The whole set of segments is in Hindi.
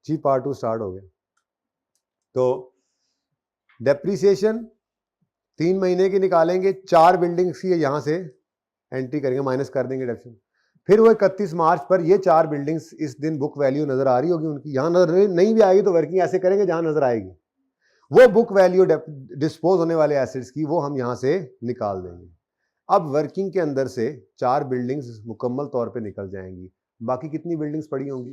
जी पार्ट 2 स्टार्ट हो गया। तो डेप्रीसिएशन 3 महीने की निकालेंगे, 4 बिल्डिंग्स की यहाँ से एंट्री करेंगे, माइनस कर देंगे डेप्शन। फिर वो 31 मार्च पर ये 4 बिल्डिंग्स इस दिन बुक वैल्यू नजर आ रही होगी उनकी, यहाँ नजर नहीं भी आएगी तो वर्किंग ऐसे करेंगे जहां नजर आएगी। वो बुक वैल्यू डिस्पोज होने वाले एसेट्स की वो हम यहाँ से निकाल देंगे। अब वर्किंग के अंदर से 4 बिल्डिंग्स मुकम्मल तौर पे निकल जाएंगी, बाकी कितनी बिल्डिंग्स पड़ी होंगी?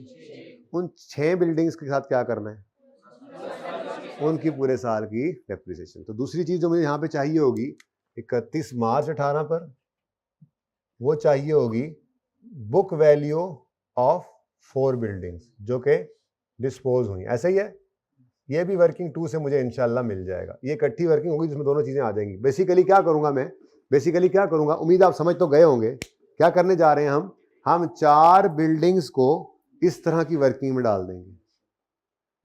उन 6 बिल्डिंग्स के साथ क्या करना है? उनकी पूरे साल की डेप्रिसिएशन। तो दूसरी चीज जो मुझे यहाँ पे चाहिए होगी 31 मार्च 18 पर, वो चाहिए होगी बुक वैल्यू ऑफ 4 बिल्डिंग्स जो कि डिस्पोज हुई। ऐसा ही है, ये भी वर्किंग 2 से मुझे इंशाल्लाह मिल जाएगा। ये इकट्ठी वर्किंग होगी जिसमें दोनों चीजें आ जाएंगी। बेसिकली क्या करूंगा मैं, उम्मीद आप समझ तो गए होंगे क्या करने जा रहे हैं हम 4 बिल्डिंग्स को इस तरह की वर्किंग में डाल देंगे,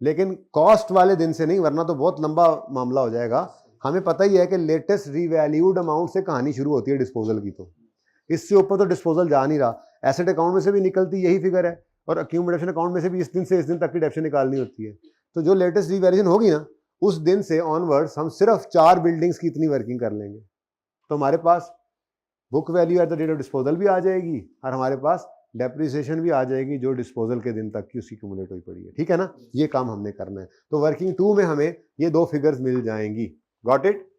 लेकिन कॉस्ट वाले दिन से नहीं, वरना तो बहुत लंबा मामला हो जाएगा। हमें पता ही है कि लेटेस्ट रीवैल्यूड अमाउंट से कहानी शुरू होती है डिस्पोजल की, तो इससे ऊपर तो डिस्पोजल जा नहीं रहा। एसेट अकाउंट में से भी निकलती यही फिगर है, और अक्यूमुलेशन अकाउंट में से भी इस दिन से इस दिन तक की डेप्शन निकालनी होती है। तो जो लेटेस्ट रीवैल्यूएशन होगी ना, उस दिन से ऑनवर्ड्स हम सिर्फ 4 बिल्डिंग्स की इतनी वर्किंग कर लेंगे, तो हमारे पास book value at the date of disposal भी आ जाएगी और हमारे पास डेप्रिसिएशन भी आ जाएगी जो डिस्पोजल के दिन तक की उसकी क्यूमुलेट हुई पड़ी है। ठीक है ना, ये काम हमने करना है। तो वर्किंग 2 में हमें ये 2 फिगर्स मिल जाएंगी। Got it?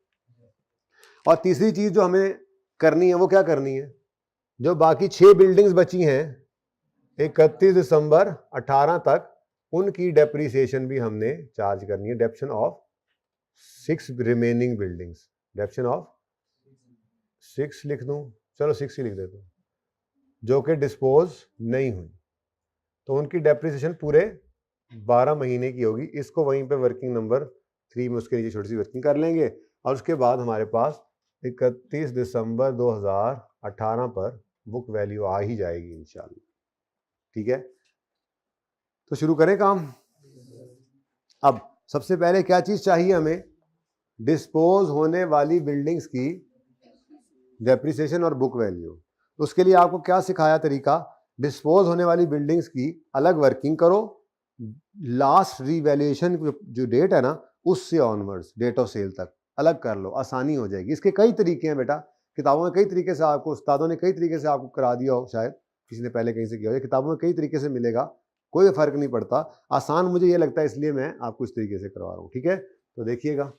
और तीसरी चीज जो हमें करनी है वो क्या करनी है, जो बाकी 6 बिल्डिंग्स बची हैं 31 दिसंबर 18 तक, उनकी डेप्रिसिएशन भी हमने चार्ज करनी है। डेप्शन ऑफ 6 रिमेनिंग बिल्डिंग्स, डेप्शन ऑफ 6 लिख दूं, चलो 6 ही लिख देता हूं, जो कि डिस्पोज नहीं हुई, तो उनकी डेप्रिसिएशन पूरे 12 महीने की होगी। इसको वहीं पे वर्किंग नंबर 3 में उसके नीचे छोटी सी वर्किंग कर लेंगे, और उसके बाद हमारे पास 31 दिसंबर 2018 पर बुक वैल्यू आ ही जाएगी इंशाल्लाह। ठीक है, तो शुरू करें काम। अब सबसे पहले क्या चीज चाहिए हमें, डिस्पोज होने वाली बिल्डिंग्स की डेप्रिसिएशन और बुक वैल्यू। तो उसके लिए आपको क्या सिखाया तरीका, डिस्पोज होने वाली बिल्डिंग्स की अलग वर्किंग करो, लास्ट रीवैल्यूएशन जो डेट है ना उससे ऑनवर्ड्स डेट ऑफ सेल तक अलग कर लो, आसानी हो जाएगी। इसके कई तरीके हैं बेटा, किताबों में कई तरीके से आपको, उस्तादों ने कई तरीके से आपको करा दिया हो, शायद किसी ने पहले कहीं से किया हो, किताबों में कई तरीके से मिलेगा, कोई फर्क नहीं पड़ता। आसान मुझे ये लगता है इसलिए मैं आपको इस तरीके से करवा रहा हूँ। ठीक है, तो देखिएगा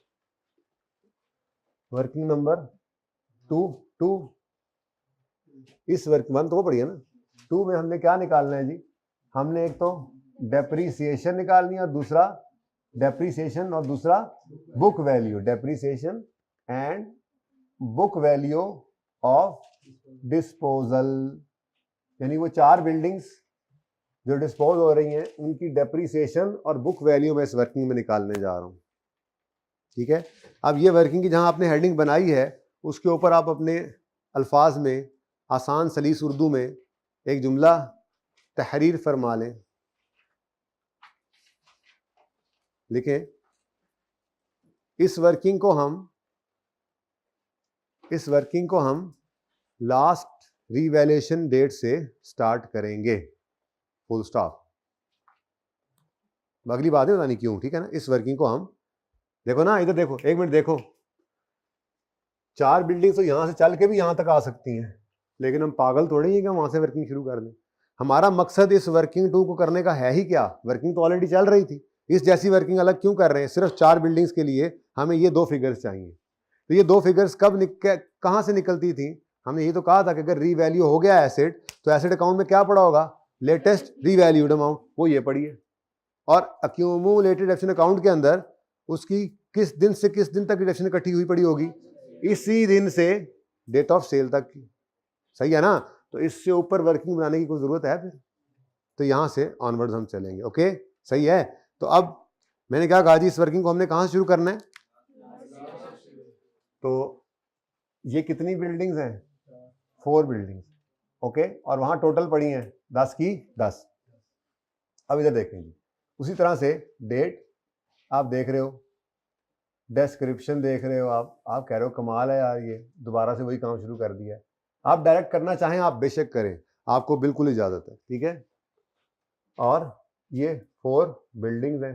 वर्किंग नंबर 2 इस वर्क 1 तो वो पड़ी है ना, 2 में हमने क्या निकालना है जी, हमने एक तो डेप्रीसिएशन निकालनी है और दूसरा डेप्रीसिएशन और दूसरा book value, depreciation and book value of disposal, यानी वो 4 बिल्डिंग्स जो डिस्पोज हो रही हैं उनकी डेप्रीसिएशन और बुक वैल्यू मैं इस वर्किंग में निकालने जा रहा हूं। ठीक है, अब ये वर्किंग की जहां आपने हेडिंग बनाई है उसके ऊपर आप अपने अल्फाज में आसान सलीस उर्दू में एक जुमला तहरीर फरमा लें, लिखें इस वर्किंग को हम लास्ट रीवैल्यूएशन डेट से स्टार्ट करेंगे, फुल स्टॉप। अगली बात है बतानी क्यों, ठीक है ना। इस वर्किंग को हम, देखो ना इधर देखो, एक मिनट देखो, 4 बिल्डिंग्स तो यहां से चल के भी यहां तक आ सकती हैं, लेकिन हम पागल थोड़े ही कि वहां से वर्किंग शुरू कर दें। हमारा मकसद इस वर्किंग 2 को करने का है ही क्या, वर्किंग तो ऑलरेडी चल रही थी, इस जैसी वर्किंग अलग क्यों कर रहे हैं। सिर्फ 4 बिल्डिंग्स के लिए हमें ये 2 फिगर्स चाहिए। तो ये 2 फिगर्स कहां से निकलती थी, हमने ये तो कहा था कि अगर रीवैल्यू हो गया एसेट तो एसेट अकाउंट में क्या पड़ा होगा, लेटेस्ट रीवैल्यूड अमाउंट, वो ये पड़ी है। और अक्यूमुलेटेड डेप्शन अकाउंट के अंदर उसकी किस दिन से किस दिन तक डेप्शन इकट्ठी हुई पड़ी होगी, इसी दिन से डेट ऑफ सेल तक की। सही है ना, तो इससे ऊपर वर्किंग बनाने की कोई जरूरत है फिर, तो यहां से ऑनवर्ड्स हम चलेंगे। ओके, सही है। तो अब मैंने क्या कहा जी, इस वर्किंग को हमने कहां से शुरू करना है, तो ये कितनी बिल्डिंग्स हैं, 4 बिल्डिंग्स। ओके, और वहां टोटल पड़ी हैं 10 की 10। अब इधर देखें जी, उसी तरह से डेट आप देख रहे हो, डिस्क्रिप्शन देख रहे हो, आप कह रहे हो कमाल है यार, ये दोबारा से वही काम शुरू कर दिया है। आप डायरेक्ट करना चाहें आप बेशक करें, आपको बिल्कुल इजाजत है। ठीक है, और ये 4 बिल्डिंग्स हैं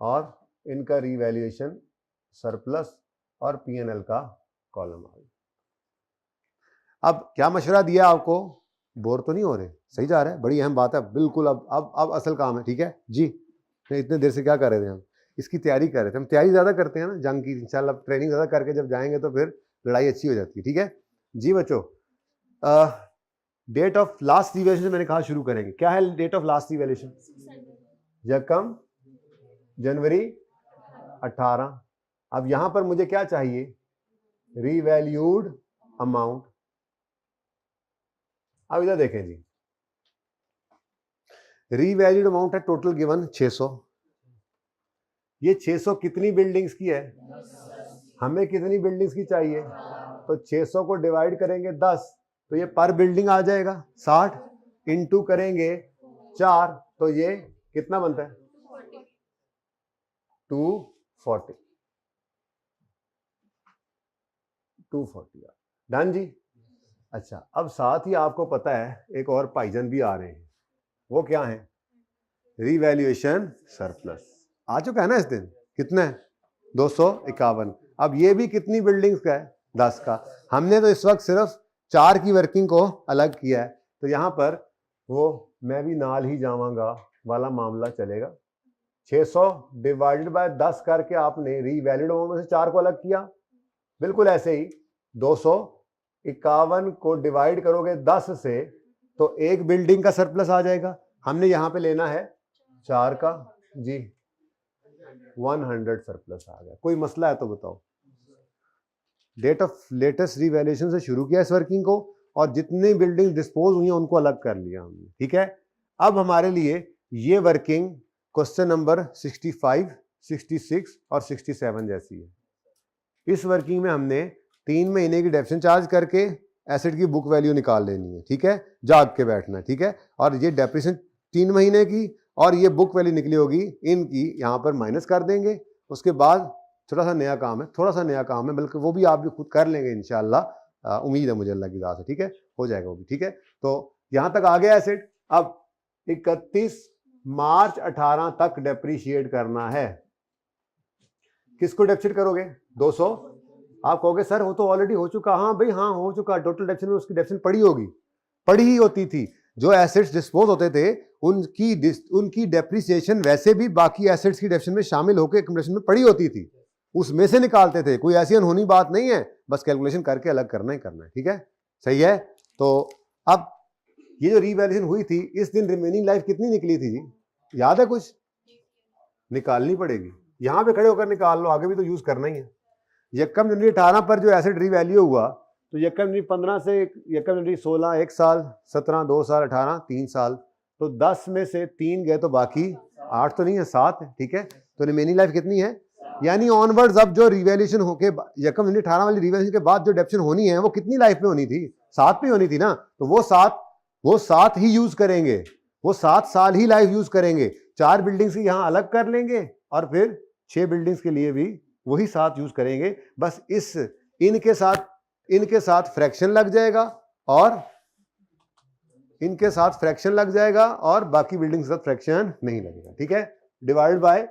और इनका रीवैल्यूएशन सरप्लस और P&L का कॉलम आ गया। अब क्या मशवरा दिया आपको? बोर तो नहीं हो रहे? सही जा रहा है? बड़ी अहम बात है बिल्कुल। अब असल काम है, ठीक है जी। तो इतने देर से क्या कर रहे थे हम? इसकी तैयारी कर रहे थे। हम तैयारी ज़्यादा करते हैं ना जंग की, इंशाल्लाह ट्रेनिंग ज़्यादा करके जब जाएंगे तो फिर लड़ाई अच्छी हो जाती है, ठीक है जी बच्चों। डेट ऑफ लास्ट रिवैल्यूएशन मैंने कहा शुरू करेंगे। क्या है डेट ऑफ लास्ट रिवैल्यूएशन? यकम जनवरी 18। अब यहां पर मुझे क्या चाहिए? Revalued amount. अब इधर देखें जी, रीवैल्यूड अमाउंट है टोटल गिवन 600। ये 600 कितनी बिल्डिंग्स की है? हमें कितनी बिल्डिंग्स की चाहिए? तो 600 को डिवाइड करेंगे 10 तो ये पर बिल्डिंग आ जाएगा 60, इंटू करेंगे 4 तो ये कितना बनता है? 240। डन जी। अच्छा, अब साथ ही आपको पता है एक और भाईजान भी आ रहे हैं, वो क्या है? रीवैल्यूएशन सरप्लस आ चुका है ना इस दिन। कितना है? 251। अब ये भी कितनी बिल्डिंग्स का है? 10 का। हमने तो इस वक्त सिर्फ 4 की वर्किंग को अलग किया है, तो यहां पर वो मैं भी नाल ही जावांगा वाला मामला चलेगा। 600 डिवाइडेड बाय 10 करके आपने रीवैल्यूड अमाउंट में से 4 को अलग किया। बिल्कुल ऐसे ही 251 को डिवाइड करोगे 10 से तो एक बिल्डिंग का सरप्लस आ जाएगा। हमने यहां पे लेना है 4 का जी, 100 सरप्लस आ गया। कोई मसला है तो बताओ। डेट ऑफ लेटेस्ट रिवैल्यूएशन से शुरू किया इस वर्किंग को और जितनी बिल्डिंग डिस्पोज हुई हैं उनको अलग कर लिया हमने, ठीक है। अब हमारे लिए ये वर्किंग क्वेश्चन नंबर 65, 66 और 67 जैसी है। इस वर्किंग में हमने 3 महीने की डेप्शन चार्ज करके एसेट की बुक वैल्यू निकाल लेनी है, ठीक है। जाग के बैठना है, ठीक है। और ये डेप्रिसिएशन 3 महीने की और ये बुक वैल्यू निकली होगी इनकी, यहाँ पर माइनस कर देंगे। उसके बाद थोड़ा सा नया काम है, थोड़ा सा नया काम है, बल्कि वो भी आप भी खुद कर लेंगे इंशाल्लाह। उम्मीद है मुझे अल्लाह की राह से, ठीक है, हो जाएगा वो भी, ठीक है। तो यहाँ तक आ गया एसेट। अब 31 मार्च 18 तक डेप्रीशिएट करना है। किसको डेप्रीशिएट करोगे? 200। आप कहोगे सर वो तो ऑलरेडी हो चुका। हाँ भाई हाँ, हो चुका। टोटल डेप्रीशिएशन में उसकी डेप्रीशिएशन पड़ी होगी, पड़ी ही होती थी। जो एसेट्स डिस्पोज होते थे उनकी डेप्रीसिएशन वैसे भी बाकी एसेट्स की डेप्रीसिएशन में शामिल होकर एक्युमुलेशन में पड़ी होती थी, उसमें से निकालते थे। कोई ऐसी अनहोनी बात नहीं है, बस कैलकुलेशन करके अलग करना ही करना है, ठीक है, सही है। तो अब ये जो रीवैल्यूएशन हुई थी इस दिन रिमेनिंग लाइफ कितनी निकली थी जी? याद है कुछ? निकालनी पड़ेगी, यहां पे खड़े होकर निकाल लो, आगे भी तो यूज करना ही है। यकम जनवरी 18 पर जो एसेट रीवैल्यू हुआ तो यकम जनवरी 15 से यकम जनवरी 16 1 साल, 17 2 साल, 18 3 साल, तो 10 में से 3 गए तो बाकी 8 तो नहीं है, 7 है, ठीक है। तो रिमेनिंग लाइफ कितनी है? यानी ऑनवर्ड्स अब जो रिवैल्यूएशन होके यकम जनवरी 18 वाली रिवैल्यूएशन के बाद जो डेप्शन होनी है वो कितनी लाइफ में होनी थी? 7 में होनी थी ना। तो वो 7 ही यूज करेंगे, वो 7 साल ही लाइफ यूज करेंगे। 4 बिल्डिंग्स की यहां अलग कर लेंगे और फिर 6 बिल्डिंग्स के लिए भी वही 7 यूज करेंगे। बस इनके साथ फ्रैक्शन लग जाएगा और इनके साथ फ्रैक्शन लग जाएगा और बाकी बिल्डिंग के साथ फ्रैक्शन नहीं लगेगा, ठीक है। डिवाइड बाय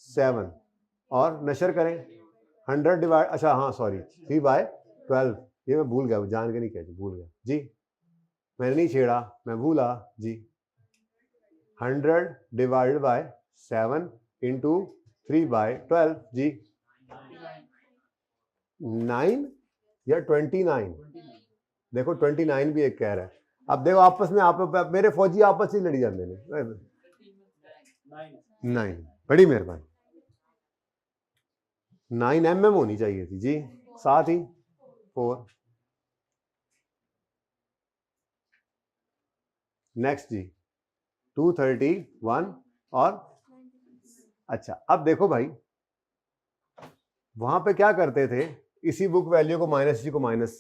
7 और नशर करें 100 डिवाइड, अच्छा हाँ सॉरी 3/12, ये मैं भूल गया, जान के नहीं कहते, भूल गया जी, मैंने नहीं छेड़ा, मैं भूला जी। 100 डिवाइड बाय 7 इंटू 3/12 जी, 9 या 29? देखो 29 भी एक कह रहा है। अब देखो आपस में आप मेरे फौजी आपस में लड़ी जाते हैं। 9, बड़ी मेहरबानी, 9 mm होनी चाहिए थी जी, साथ ही 4। नेक्स्ट जी 231 और अच्छा अब देखो भाई वहां पे क्या करते थे, इसी बुक वैल्यू को माइनस, इसी को माइनस,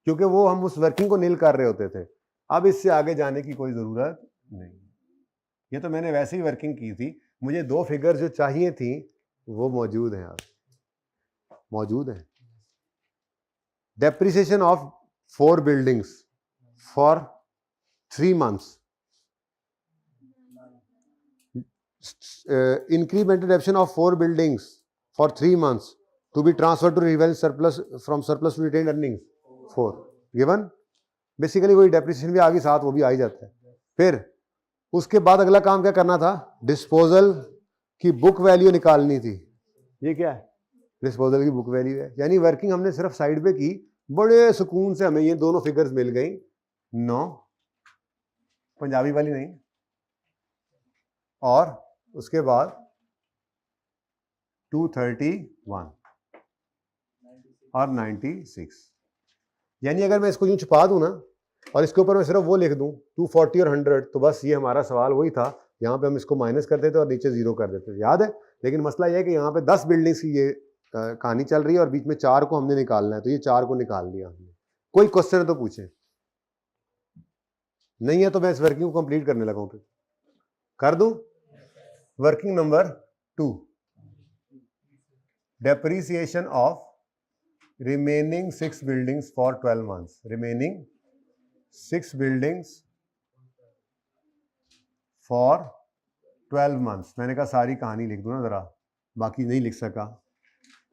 क्योंकि वो हम उस वर्किंग को नील कर रहे होते थे। अब इससे आगे जाने की कोई जरूरत नहीं, ये तो मैंने वैसे ही वर्किंग की थी। मुझे 2 फिगर जो चाहिए थी वो मौजूद हैं, आप मौजूद हैं। Depreciation of 4 buildings for 3 months, incremental adaptation of 4 buildings for 3 months to be transferred to revalue surplus from surplus to retained earnings 4 given. Basically वही डेप्रिसिएशन भी आ गई साथ, वो भी आ ही जाता है. फिर उसके बाद अगला काम क्या करना था, डिस्पोजल की बुक वैल्यू निकालनी थी. ये क्या है, डिस्पोजल की बुक वैल्यू है. यानी वर्किंग हमने सिर्फ साइड पे की, बड़े सुकून से हमें ये दोनों फिगर्स मिल गई. 9 पंजाबी वाली नहीं, और उसके बाद 231 और 96. यानी अगर मैं इसको यूं छुपा दूं ना और इसके ऊपर मैं सिर्फ वो लिख दूं 240 और 100, तो बस ये हमारा सवाल वही था. यहाँ पे हम इसको माइनस कर देते और नीचे 0 कर देते, याद है. लेकिन मसला यह है कि यहाँ पे 10 बिल्डिंग्स की ये कहानी चल रही है और बीच में 4 को हमने निकालना है, तो ये 4 को निकाल लिया हमने. कोई क्वेश्चन है तो पूछे, नहीं है तो मैं इस वर्किंग को कंप्लीट करने लगा हूं. फिर कर दूं. Working number 2, depreciation of remaining 6 buildings for 12 months. Remaining 6 buildings for 12 months. मैंने कहा सारी कहानी लिख दूं ना जरा, बाकी नहीं लिख सका.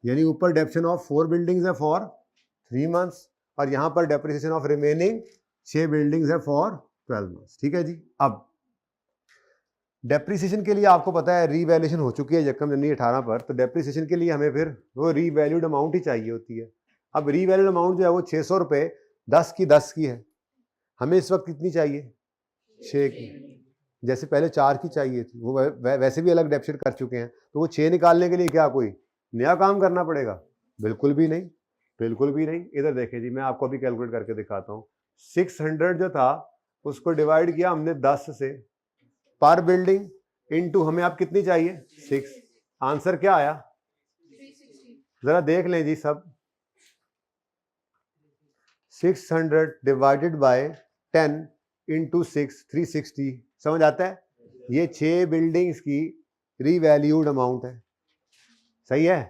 यानी ऊपर डेप्रिसिएशन ऑफ 4 बिल्डिंग्स है फॉर 3 months और यहां पर डेप्रिसिएशन ऑफ रिमेनिंग 6 बिल्डिंग्स है फॉर 12 months. ठीक है जी. अब डेप्रिसिएशन के लिए आपको पता है रीवैल्यूएशन हो चुकी है यकम जनवरी 18 पर, तो डेप्रिसिएशन के लिए हमें फिर वो रीवैल्यूड अमाउंट ही चाहिए होती है. अब रीवैल्यूड अमाउंट जो है वो 600 रुपये 10 की है. हमें इस वक्त कितनी चाहिए, 6 की. जैसे पहले 4 की चाहिए थी, वो वैसे भी अलग डेप्सिट कर चुके हैं, तो वो 6 निकालने के लिए क्या कोई नया काम करना पड़ेगा? बिल्कुल भी नहीं, बिल्कुल भी नहीं. इधर देखिए जी, मैं आपको अभी कैलकुलेट करके दिखाता हूँ. 600 जो था उसको डिवाइड किया हमने 10 से पर बिल्डिंग इनटू हमें आप कितनी चाहिए 6. आंसर क्या आया 360. जरा देख लें जी सब. 600 डिवाइडेड बाय 10 इंटू 6 360. समझ आता है? ये 6 बिल्डिंग्स की रीवैल्यूड अमाउंट है. सही है.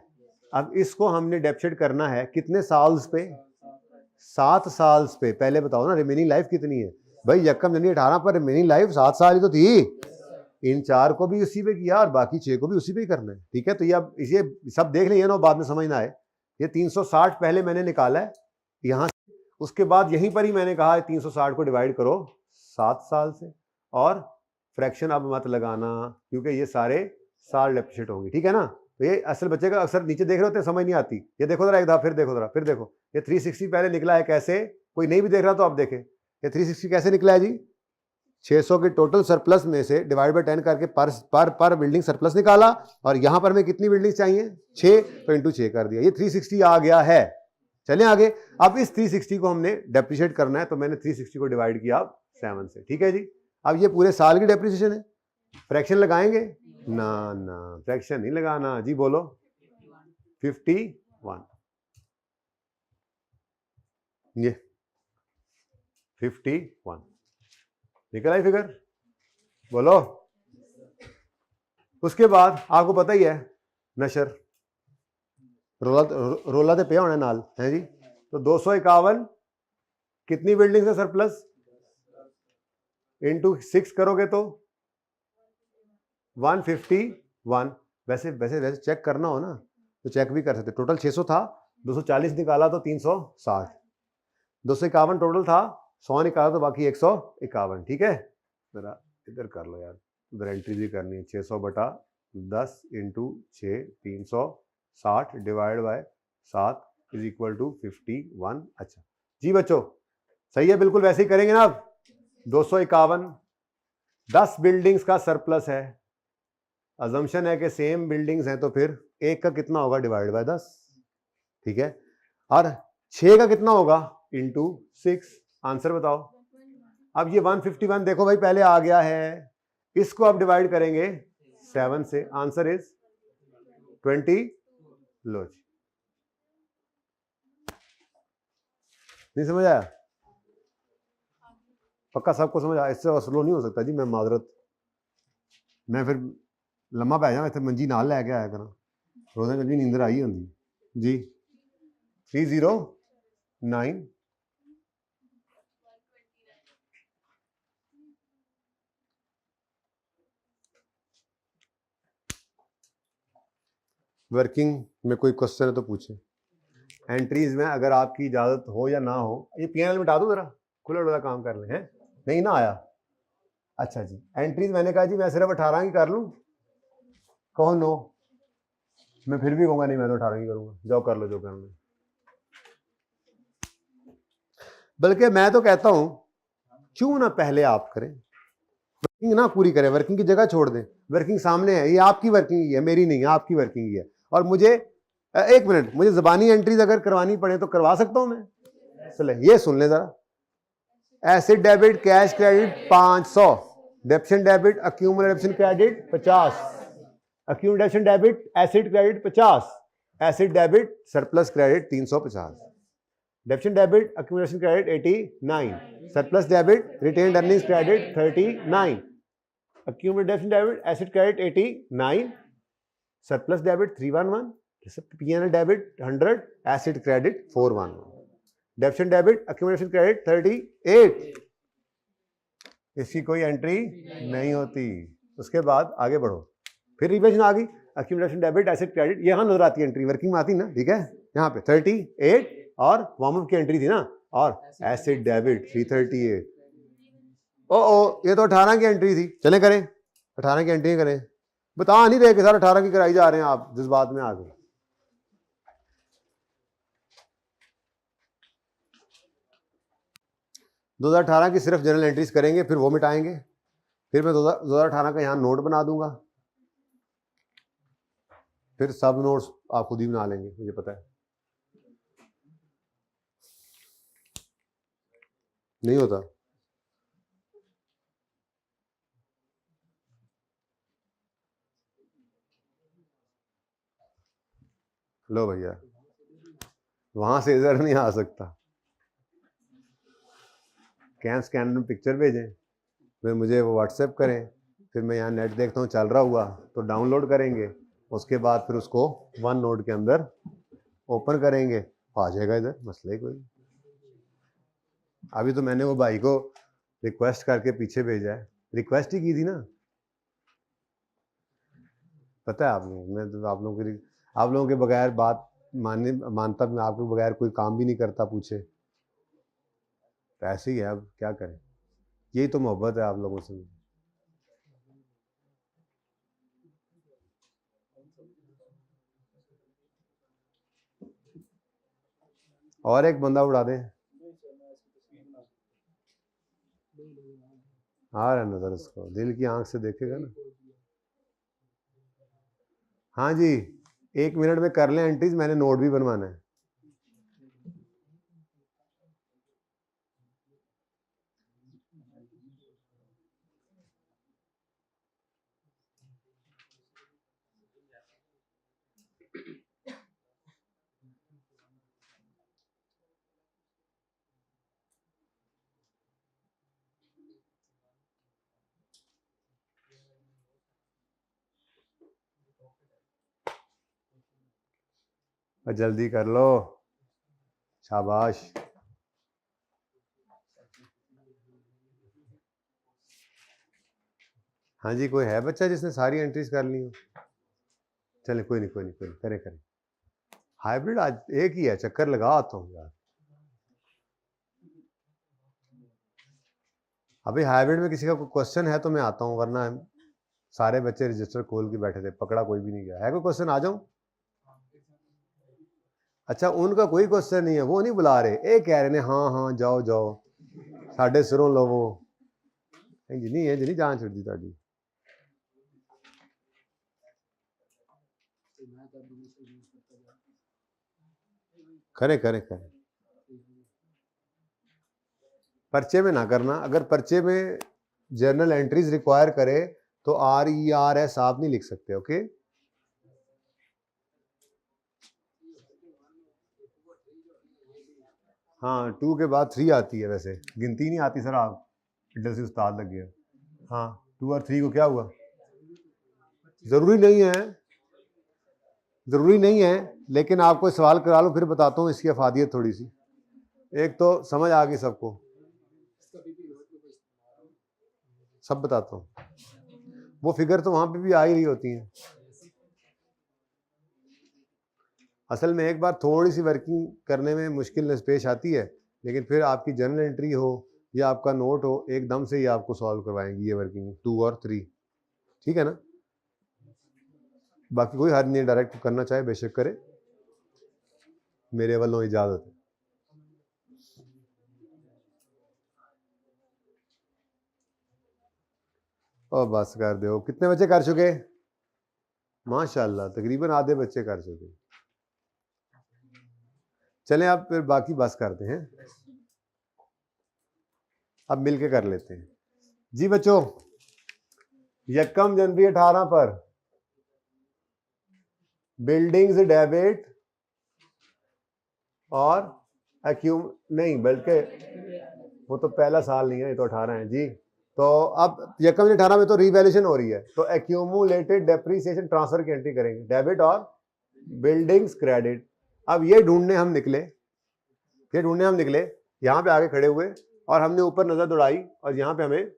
अब इसको हमने डेप्सिट करना है कितने साल्स पे, 7 साल्स पे. पहले बताओ ना रिमेनिंग लाइफ कितनी है भाई. यकम जनवरी 18 पर रिमेनिंग लाइफ 7 साल ही तो थी. इन 4 को भी उसी पे किया और बाकी 6 को भी उसी पे ही करना है. ठीक है. तो ये अब इसे सब देख लीजिए ना, बाद में समझ ना आए. ये 360 पहले मैंने निकाला है यहां से, उसके बाद यहीं पर ही मैंने कहा 360 को डिवाइड करो 7 साल से, और फ्रैक्शन अब मत लगाना क्योंकि ये सारे साल डेप्रिसिएट होंगे. ठीक है ना. तो ये असल बच्चे का अक्सर नीचे देख रहे होते हैं, समझ नहीं आती. ये देखो जरा एक दफा, फिर देखो जरा, फिर देखो. ये 360 पहले निकला है कैसे, कोई नहीं भी देख रहा तो आप देखें. ये 360 कैसे निकला है जी, 600 के टोटल सरप्लस में से डिवाइड बाय 10 करके पर बिल्डिंग सरप्लस निकाला, और यहां पर हमें कितनी बिल्डिंग चाहिए 6, तो इंटू 6 कर दिया. ये 360 आ गया है. चलें आगे. अब इस 360 को हमने डेप्रिशिएट करना है, तो मैंने 360 को डिवाइड किया 7 से. ठीक है जी. अब ये पूरे साल की डेप्रिसिएशन है. फ्रैक्शन लगाएंगे ना, ना फ्रैक्शन नहीं लगाना जी. बोलो 51. ये 51 निकल आई फिगर. बोलो. उसके बाद आपको पता ही है नशर रोला तो पे होना नाल है जी. तो 251 कितनी बिल्डिंग है सरप्लस, इंटू 6 करोगे तो 151. वैसे वैसे वैसे चेक करना हो ना तो चेक भी कर सकते. टोटल 600 था, 240 निकाला तो 360. 251 टोटल था, 100 निकाला तो बाकी 151. ठीक है. जरा इधर कर लो यार, उधर एंट्री भी करनी है. 600 बटा 10 into 6 360 divide by 7 is equal to 51. अच्छा जी बच्चों, सही है. बिल्कुल वैसे ही करेंगे ना. अब 251 10 बिल्डिंग्स का सरप्लस है. अजम्पशन है कि सेम बिल्डिंग्स हैं, तो फिर एक का कितना होगा डिवाइड बाय 10. ठीक है. और 6 का कितना होगा इंटू 6. आंसर बताओ. अब ये 151 देखो भाई पहले आ गया है, इसको आप डिवाइड करेंगे 7 से. Answer is 20. लो जी. नहीं समझ आया? पक्का सबको समझ आया? इससे स्लो नहीं हो सकता जी. मैं माजरत, मैं फिर लम्मा पै जा, इतने मंजी नाल लैके आया करा. रोजा कभी नींदर आई होंगी जी. 309 129 वर्किंग में कोई क्वेश्चन है तो पूछे। एंट्रीज में अगर आपकी इजाजत हो या ना हो, ये पीएनएल मिटा दो जरा, खुला डुला काम कर ले हैं, नहीं ना आया। अच्छा जी, एंट्रीज मैंने कहा जी मैं सिर्फ 18 की कर लूं, कहो नो, मैं फिर भी कहूंगा नहीं मैं तो 18 की करूंगा, जाओ कर लो जो करना है। बल्कि मैं तो कहता हूं क्यों ना पहले आप करें, वर्किंग ना पूरी करें, वर्किंग की जगह छोड़ दें। वर्किंग सामने है, ये आपकी वर्किंग ही है, मेरी नहीं है, आपकी वर्किंग ही है। और मुझे एक मिनट, मुझे ज़बानी एंट्रीज अगर करवानी पड़े तो करवा सकता हूं मैं। चले ये सुन ले जरा, acid debit cash credit 500, डेप्शन debit accumulation credit 50, accumulation debit acid credit 50, acid debit surplus credit 350, डेप्शन debit accumulation credit 89, surplus debit retained earnings credit 39, accumulation debit acid credit 89, surplus debit 311, PNL debit 100, acid credit 411, डेप्शन debit accumulation credit 38। इसकी कोई एंट्री नहीं होती। उसके बाद आगे बढ़ो, फिर रिविजन आ गई, अक्यूमुलेशन डेबिट एसिड क्रेडिट, यहाँ नजर आती है एंट्री, वर्किंग में आती ना, ठीक है, यहाँ पे 38 और वार्म अप की एंट्री थी ना, और एसिड डेबिट 338। ओ ये तो 18 की एंट्री थी, चले करें 18 की एंट्री करें, बता नहीं रहे कि सर 18 की कराई जा रहे हैं आप, जिस बात में आ गए। दो 2018 की सिर्फ जनरल एंट्रीज करेंगे, फिर वो मिटाएंगे, फिर मैं 2018 का यहाँ नोट बना दूंगा, फिर सब नोट्स आप खुद ही बना लेंगे, मुझे पता है। नहीं होता, लो भैया वहां से इधर नहीं आ सकता, कैम स्कैनर में पिक्चर भेजें, फिर मुझे वो व्हाट्सएप करें, फिर मैं यहाँ नेट देखता हूँ चल रहा हुआ तो डाउनलोड करेंगे, उसके बाद फिर उसको वन नोट के अंदर ओपन करेंगे, आ जाएगा इधर, मसले कोई। अभी तो मैंने वो भाई को रिक्वेस्ट करके पीछे भेजा है, रिक्वेस्ट ही की थी ना, पता है आप लोग, मैं तो आप लोगों के बगैर बात मानता मैं आपके बगैर कोई काम भी नहीं करता, पूछे तो ऐसे ही है, अब क्या करें, यही तो मोहब्बत है आप लोगों से। और एक बंदा उड़ा दें, आ रहा नजर उसको, दिल की आंख से देखेगा ना। हाँ जी, 1 मिनट में कर लें एंट्रीज, मैंने नोट भी बनवाना है। जल्दी कर लो, शाबाश। हाँ जी, कोई है बच्चा जिसने सारी एंट्रीज कर ली हो? चले कोई नहीं, कोई नहीं, कोई नहीं, करें करें। हाइब्रिड आज एक ही है, चक्कर लगा आता हूँ यार। अभी हाइब्रिड में किसी का कोई क्वेश्चन है तो मैं आता हूँ, वरना सारे बच्चे रजिस्टर खोल के बैठे थे, पकड़ा कोई भी नहीं गया है। कोई क्वेश्चन आ जाऊं? अच्छा, उनका कोई क्वेश्चन नहीं है, वो नहीं बुला रहे, एक कह रहे हैं हाँ हाँ जाओ जाओ, साढ़े सिरों लवो जी है जी, जान छुड़ दी ताड़ी। करें करें करें, पर्चे में ना करना, अगर पर्चे में जर्नल एंट्रीज रिक्वायर करे तो RERS आप नहीं लिख सकते, ओके। हाँ 2 के बाद 3 आती है, वैसे गिनती नहीं आती सर, आप इधर से उस्ताद लग गए। हाँ 2 और 3 को क्या हुआ, जरूरी नहीं है, जरूरी नहीं है, लेकिन आपको सवाल करा लो फिर बताता हूँ इसकी अफादियत थोड़ी सी, एक तो समझ आ गई सबको, सब बताता हूँ। वो फिगर तो वहां पे भी आ ही रही होती हैं। असल में एक बार थोड़ी सी वर्किंग करने में मुश्किल पेश आती है, लेकिन फिर आपकी जर्नल एंट्री हो या आपका नोट हो, एकदम से ही आपको सॉल्व करवाएंगी ये वर्किंग 2 और 3, ठीक है ना। बाकी कोई हर नहीं, डायरेक्ट करना चाहे बेशक करे, मेरे वालों इजाजत है। और बस कर दो। कितने बच्चे कर चुके? माशाल्लाह तकरीबन आधे बच्चे कर चुके। चलें अब फिर बाकी बस करते हैं, अब मिलके कर लेते हैं जी बच्चों। 1 जनवरी 18 पर बिल्डिंग्स डेबिट और नहीं, बल्कि वो तो पहला साल नहीं है, ये तो 18 है जी। तो अब 1 जनवरी 18 में तो रीवैल्यूएशन हो रही है, तो एक्यूमुलेटेड डेप्रिसिएशन ट्रांसफर की एंट्री करेंगे, डेबिट और बिल्डिंग्स क्रेडिट। अब ये ढूंढने हम निकले, यहां पे आगे खड़े हुए और हमने ऊपर नजर दौड़ाई और यहां पे हमें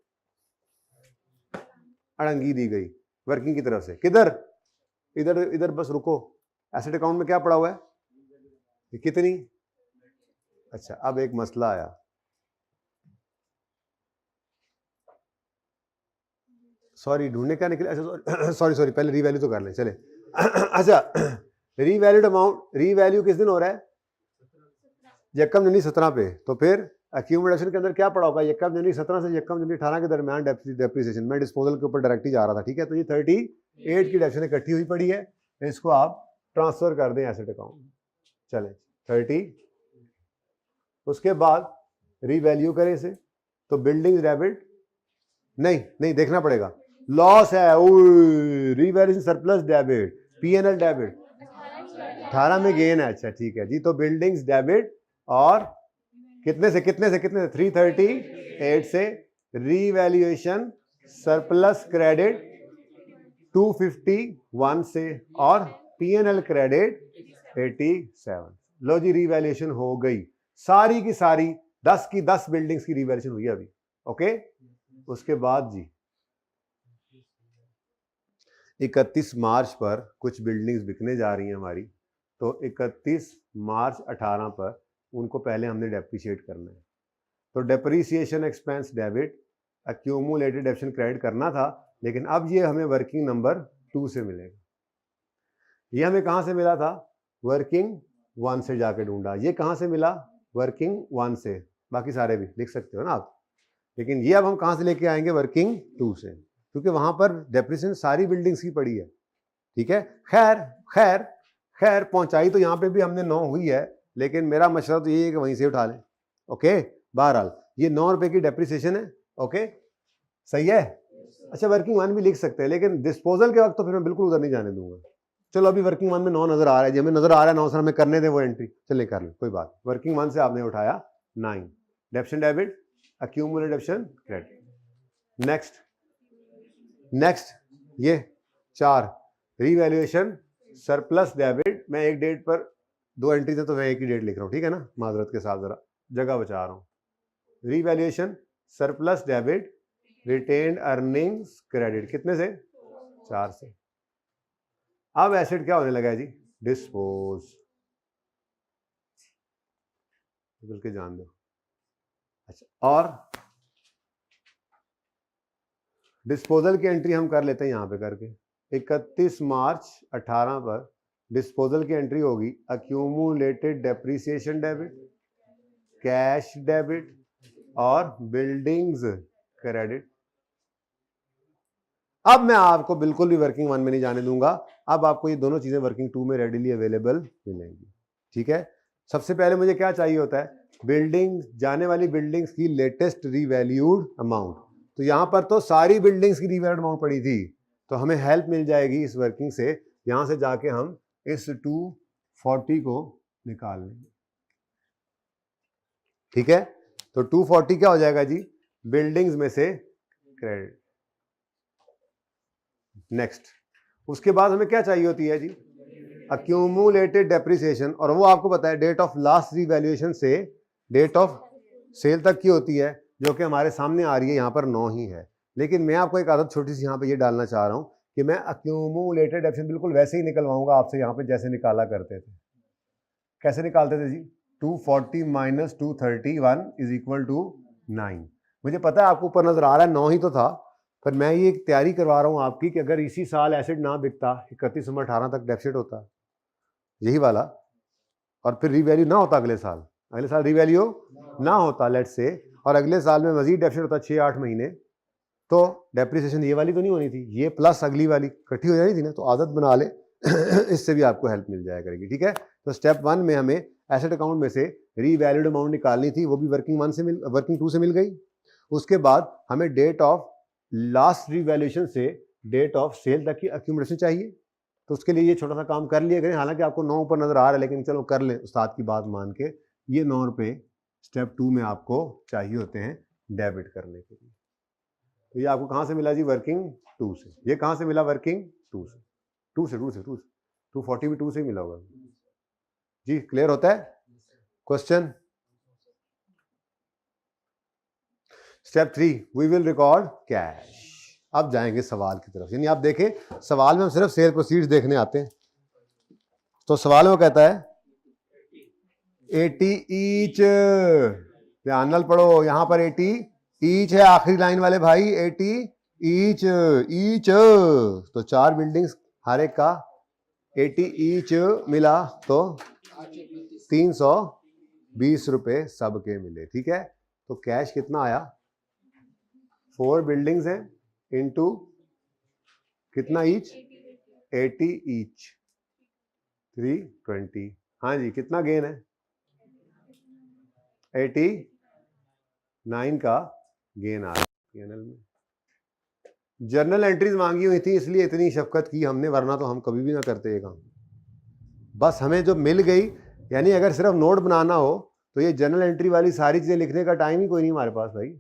अड़ंगी दी गई वर्किंग की तरफ से। किधर? इधर बस रुको। एसेट अकाउंट में क्या पड़ा हुआ है? कितनी? अच्छा, अब एक मसला आया। सॉरी, ढूंढने क्या निकले? अच्छा सॉरी पहले रीवैल्यू तो कर लें, चले। अच्छा, रीवैल्यूड अमाउंट, रीवैल्यू किस दिन हो रहा है? 1 जनवरी 17 पे। तो फिर एक्यूमुलेशन के अंदर क्या पड़ा होगा? 1 जनवरी 17 से 1 जनवरी 18 के दरमियान डेप्रिसिएशन। मैं डिस्पोजल के ऊपर डायरेक्ट ही जा रहा था, ठीक है। तो ये 38 की डेप्रिसिएशन इकट्ठी हुई पड़ी है, इसको आप ट्रांसफर कर दें एसेट अकाउंट। चले 30, उसके बाद रीवैल्यू करें इसे, तो बिल्डिंग डेबिट नहीं देखना पड़ेगा, लॉस है। Revaluation surplus debit, PNL debit 18 में गेन है। अच्छा ठीक है जी। तो बिल्डिंग्स डेबिट और कितने से 338 से, रीवैल्यूएशन सरप्लस क्रेडिट 251 से, और पीएनएल क्रेडिट 87। लो जी, रीवैल्यूएशन हो गई सारी की सारी, 10 की 10 बिल्डिंग्स की रीवैल्यूएशन हुई अभी। ओके, उसके बाद जी 31 मार्च पर कुछ बिल्डिंग्स बिकने जा रही हैं हमारी, तो 31 मार्च 18 पर उनको पहले हमने डेप्रिशिएट करना है। तो depreciation expense debit, accumulated depreciation credit करना था, लेकिन अब ये हमें वर्किंग नंबर 2 से मिलेगा। ये हमें कहां से मिला था? वर्किंग 1 से जाके ढूंढा। ये कहां से मिला? वर्किंग 1 से। बाकी सारे भी लिख सकते हो ना आप, लेकिन ये अब हम कहां से लेके आएंगे? वर्किंग 2 से, क्योंकि वहां पर डेप्रिसिएशन सारी बिल्डिंग्स की पड़ी है, ठीक है। खैर पहुंचाई तो यहां पे भी हमने 9 हुई है, लेकिन मेरा मशवरा तो यही है कि वहीं से उठा लें। ओके, बहरहाल ये 9 रुपए की डेप्रिसिएशन है। ओके, सही है। अच्छा, वर्किंग 1 भी लिख सकते हैं, लेकिन डिस्पोजल के वक्त तो फिर मैं बिल्कुल उधर नहीं जाने दूंगा। चलो, अभी वर्किंग 1 में 9 नजर आ रहा है, हमें नजर आ रहा है 9 सर, हमें करने दें वो एंट्री। चलिए कर लें, कोई बात। वर्किंग 1 से आपने उठाया 9, डेप्शन डेबिट, एक्यूमुलेटेड डेप्शन क्रेडिट। नेक्स्ट ये 4, रीवैल्यूएशन सरप्लस डेबिट। मैं एक डेट पर 2 एंट्री थे, तो मैं एक ही डेट लिख रहा हूं, ठीक है ना, माजरत के साथ जरा जगह बचा रहा हूं। Revaluation surplus debit, retained earnings credit, कितने से? 4 से। अब एसेट क्या होने लगा है जी? डिस्पोज। बिल के जान दो। अच्छा, और डिस्पोजल की एंट्री हम कर लेते हैं यहां पे करके। 31 मार्च 18 पर डिस्पोजल की एंट्री होगी, accumulated depreciation debit, cash debit और बिल्डिंग्स क्रेडिट। अब मैं आपको बिल्कुल भी वर्किंग 1 में नहीं जाने दूंगा, अब आपको ये दोनों चीजें वर्किंग 2 में रेडिली अवेलेबल मिलेंगी, ठीक है। सबसे पहले मुझे क्या चाहिए होता है? बिल्डिंग, जाने वाली बिल्डिंग्स की लेटेस्ट रीवैल्यूड अमाउंट। तो यहां पर तो सारी बिल्डिंग्स की रीवैल्यूड अमाउंट पड़ी थी, तो हमें हेल्प मिल जाएगी इस वर्किंग से। यहां से जाके हम इस 240 को निकाल लेंगे, ठीक है। तो 240 क्या हो जाएगा जी? बिल्डिंग्स में से क्रेडिट। नेक्स्ट, उसके बाद हमें क्या चाहिए होती है जी? एक्यूमुलेटेड डेप्रिसिएशन, और वो आपको पता है डेट ऑफ लास्ट रीवैल्यूएशन से डेट ऑफ सेल तक की होती है, जो कि हमारे सामने आ रही है, यहां पर 9 ही है। लेकिन मैं आपको एक आदत छोटी सी यहां पे ये डालना चाह रहा हूं कि मैं एक्यूमुलेटेड डेप्रिसिएशन बिल्कुल वैसे ही निकलवाऊंगा आपसे यहां पे जैसे निकाला करते थे। कैसे निकालते थे जी? 240 माइनस 231 इज इक्वल टू 9। मुझे पता है आपको ऊपर नजर आ रहा है 9 ही तो था, पर मैं ये तैयारी करवा रहा हूँ आपकी कि अगर इसी साल एसिड ना बिकता, 31 दिसंबर 18 तक डेफिसिट होता यही वाला, और फिर रीवैल्यू ना होता अगले साल रीवैल्यू ना होता लेट्स से, और अगले साल में मजीद डेफिसिट होता 6-8 महीने, तो डेप्रिसिएशन ये वाली तो नहीं होनी थी, ये प्लस अगली वाली इकट्ठी हो जानी थी ना। तो आदत बना ले इससे भी आपको हेल्प मिल जाया करेगी, ठीक है। तो स्टेप 1 में हमें एसेट अकाउंट में से रीवैल्यूड अमाउंट निकालनी थी, वो भी वर्किंग 2 से मिल गई। उसके बाद हमें डेट ऑफ लास्ट रीवैल्यूएशन से डेट ऑफ सेल तक की अक्यूमुलेशन चाहिए, तो उसके लिए ये छोटा सा काम कर लिया करें। हालांकि आपको 9 ऊपर नजर आ रहा है, लेकिन चलो कर लें उस्ताद की बात मान के। ये 9 रुपये स्टेप 2 में आपको चाहिए होते हैं डेबिट करने के लिए। तो ये आपको कहाँ से मिला जी? वर्किंग 2 से। ये कहाँ से मिला? वर्किंग 2 से। 240 भी 2 से ही मिला होगा जी। क्लियर होता है? Question step 3, we will record cash. अब जाएंगे सवाल की तरफ। यानी आप देखें, सवाल में हम सिर्फ सेल प्रोसीड्स देखने आते हैं। तो सवाल में कहता है 80 ईच, ध्यान नाल पढ़ो, यहां पर 80 ईच है आखिरी लाइन वाले भाई, 80 ईच। तो 4 बिल्डिंग्स हर एक का 80 ईच मिला, तो 320 रुपए सबके मिले, ठीक है। तो कैश कितना आया? 4 बिल्डिंग्स हैं इनटू कितना ईच? 80 ईच, 320। हाँ जी, कितना गेन है? 89 का गेन आ रहा है पीएनएल में। जर्नल एंट्रीज मांगी हुई थी, इसलिए इतनी शफकत की हमने, वरना तो हम कभी भी ना करते ये काम। बस हमें जो मिल गई, यानी अगर सिर्फ नोट बनाना हो तो ये जर्नल एंट्री वाली सारी चीजें लिखने का टाइम ही कोई नहीं हमारे पास भाई।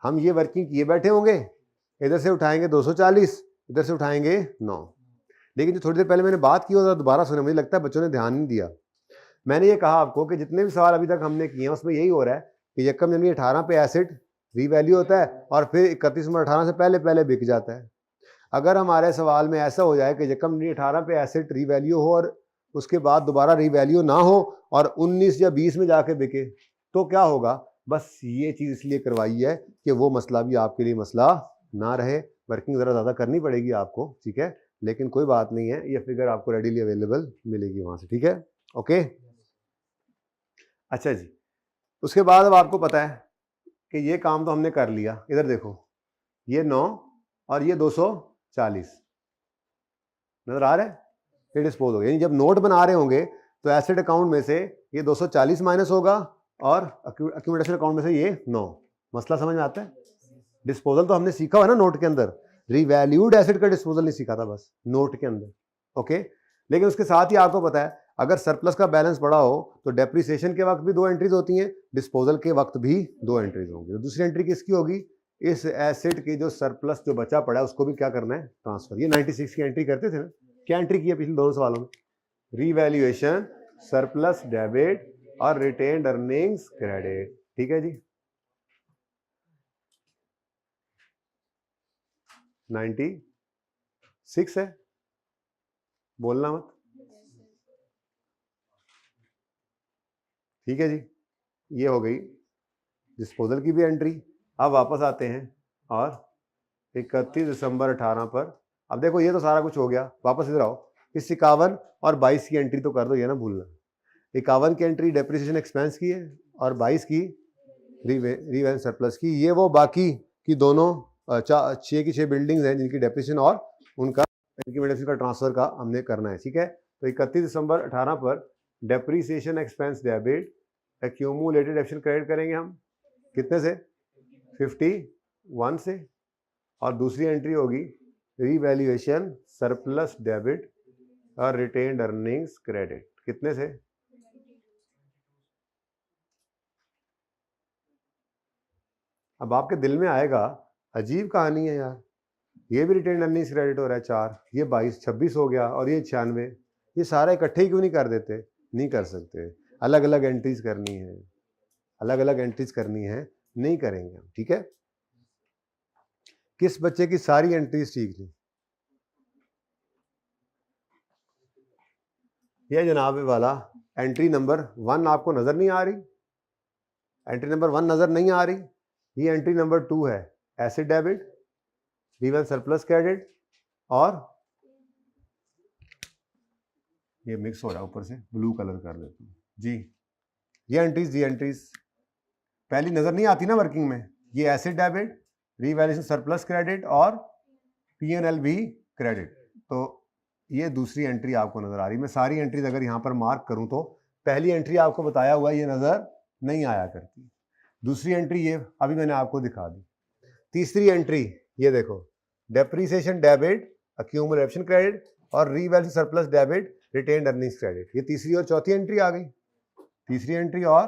हम ये वर्किंग किए बैठे होंगे, इधर से उठाएंगे 240, इधर से उठाएंगे 9। लेकिन जो थोड़ी देर पहले मैंने बात की होता दोबारा सुने, मुझे लगता है बच्चों ने ध्यान नहीं दिया। मैंने ये कहा आपको कि जितने भी सवाल अभी तक हमने किए हैं उसमें यही हो रहा है कि यकम जनवरी 18 पे एसिड रीवैल्यू होता है और फिर 31 दिसंबर 18 से पहले पहले बिक जाता है। अगर हमारे सवाल में ऐसा हो जाए कि यकम जनवरी 18 पे एसिड रीवैल्यू हो और उसके बाद दोबारा रीवैल्यू ना हो और 19 या 20 में जाके बिके, तो क्या होगा? बस ये चीज़ इसलिए करवाई है कि वो मसला भी आपके लिए मसला ना रहे। वर्किंग ज़रा ज़्यादा करनी पड़ेगी आपको, ठीक है, लेकिन कोई बात नहीं है, ये फिगर आपको रेडीली अवेलेबल मिलेगी वहाँ से, ठीक है, ओके। अच्छा जी, उसके बाद अब आपको पता है कि ये काम तो हमने कर लिया। इधर देखो, ये 9 और ये 240 नजर आ रहा है, ये डिस्पोज हो गया। यानी जब नोट बना रहे होंगे तो एसेट अकाउंट में से ये 240 माइनस होगा और अक्यूमुलेशन अकाउंट में से ये 9। मसला समझ में आता है? डिस्पोजल तो हमने सीखा हुआ ना नोट के अंदर, रिवैल्यूड एसेट का डिस्पोजल नहीं सीखा था बस नोट के अंदर, ओके। लेकिन उसके साथ ही आपको पता है अगर सरप्लस का बैलेंस पड़ा हो तो डेप्रिसिएशन के वक्त भी 2 एंट्रीज होती हैं, डिस्पोजल के वक्त भी 2 एंट्रीज होंगी। तो दूसरी एंट्री किसकी होगी? इस एसेट की जो सरप्लस जो बचा पड़ा है उसको भी क्या करना है? ट्रांसफर। ये 96 की एंट्री करते थे ना, क्या एंट्री की है पिछले दोनों सवालों में? रीवैल्यूएशन, सरप्लस डेबिट और रिटेन्ड अर्निंग्स क्रेडिट, ठीक है जी। 96 है, बोलना मत, ठीक है जी। ये हो गई डिस्पोजल की भी एंट्री। अब वापस आते हैं और 31 दिसंबर 18 पर, अब देखो ये तो सारा कुछ हो गया। वापस इधर आओ, इस 51 और 22 की एंट्री तो कर दो, ये ना भूलना। 51 की एंट्री डेप्रिसिएशन एक्सपेंस की है और 22 की रीवैल्यू सरप्लस की। ये वो बाकी की दोनों 6 की 6 बिल्डिंग्स हैं जिनकी डेप्रिसिएशन और उनका इनकी का ट्रांसफर का हमने करना है, ठीक है। तो 31 दिसंबर 18 पर depreciation expense debit, accumulated depreciation credit करेंगे हम कितने से? 51 से। और दूसरी एंट्री होगी रीवैल्यूएशन सरप्लस डेबिट और रिटेन्ड अर्निंग्स क्रेडिट, कितने से? अब आपके दिल में आएगा अजीब कहानी है यार, ये भी रिटेन्ड अर्निंग्स क्रेडिट हो रहा है 4, ये 22 26 हो गया और ये 96, ये सारा इकट्ठे ही क्यों नहीं कर देते? नहीं कर सकते, अलग अलग एंट्रीज करनी है, अलग अलग एंट्रीज करनी है, नहीं करेंगे हम, ठीक है। किस बच्चे की सारी एंट्रीज ठीक थी? ये जनाब वाला एंट्री नंबर 1 आपको नजर नहीं आ रही, एंट्री नंबर 1 नजर नहीं आ रही, ये एंट्री नंबर 2 है, asset debit, revalue surplus credit, और ये मिक्स हो रहा है ऊपर से, ब्लू कलर कर देता हूं जी। ये एंट्रीज पहली नजर नहीं आती ना वर्किंग में, ये asset debit, revaluation surplus credit और P&L भी क्रेडिट, तो ये दूसरी एंट्री आपको नजर आ रही। मैं सारी एंट्रीज अगर यहाँ पर मार्क करूं तो पहली एंट्री आपको बताया हुआ ये नजर नहीं आया करती, दूसरी एंट्री ये अभी मैंने आपको दिखा दी, तीसरी एंट्री ये देखो, डेप्रीसिएशन डेबिट, अक्यूमुलेशन क्रेडिट और revalue surplus debit, retained earnings credit, ये तीसरी और चौथी एंट्री आ गई, तीसरी एंट्री और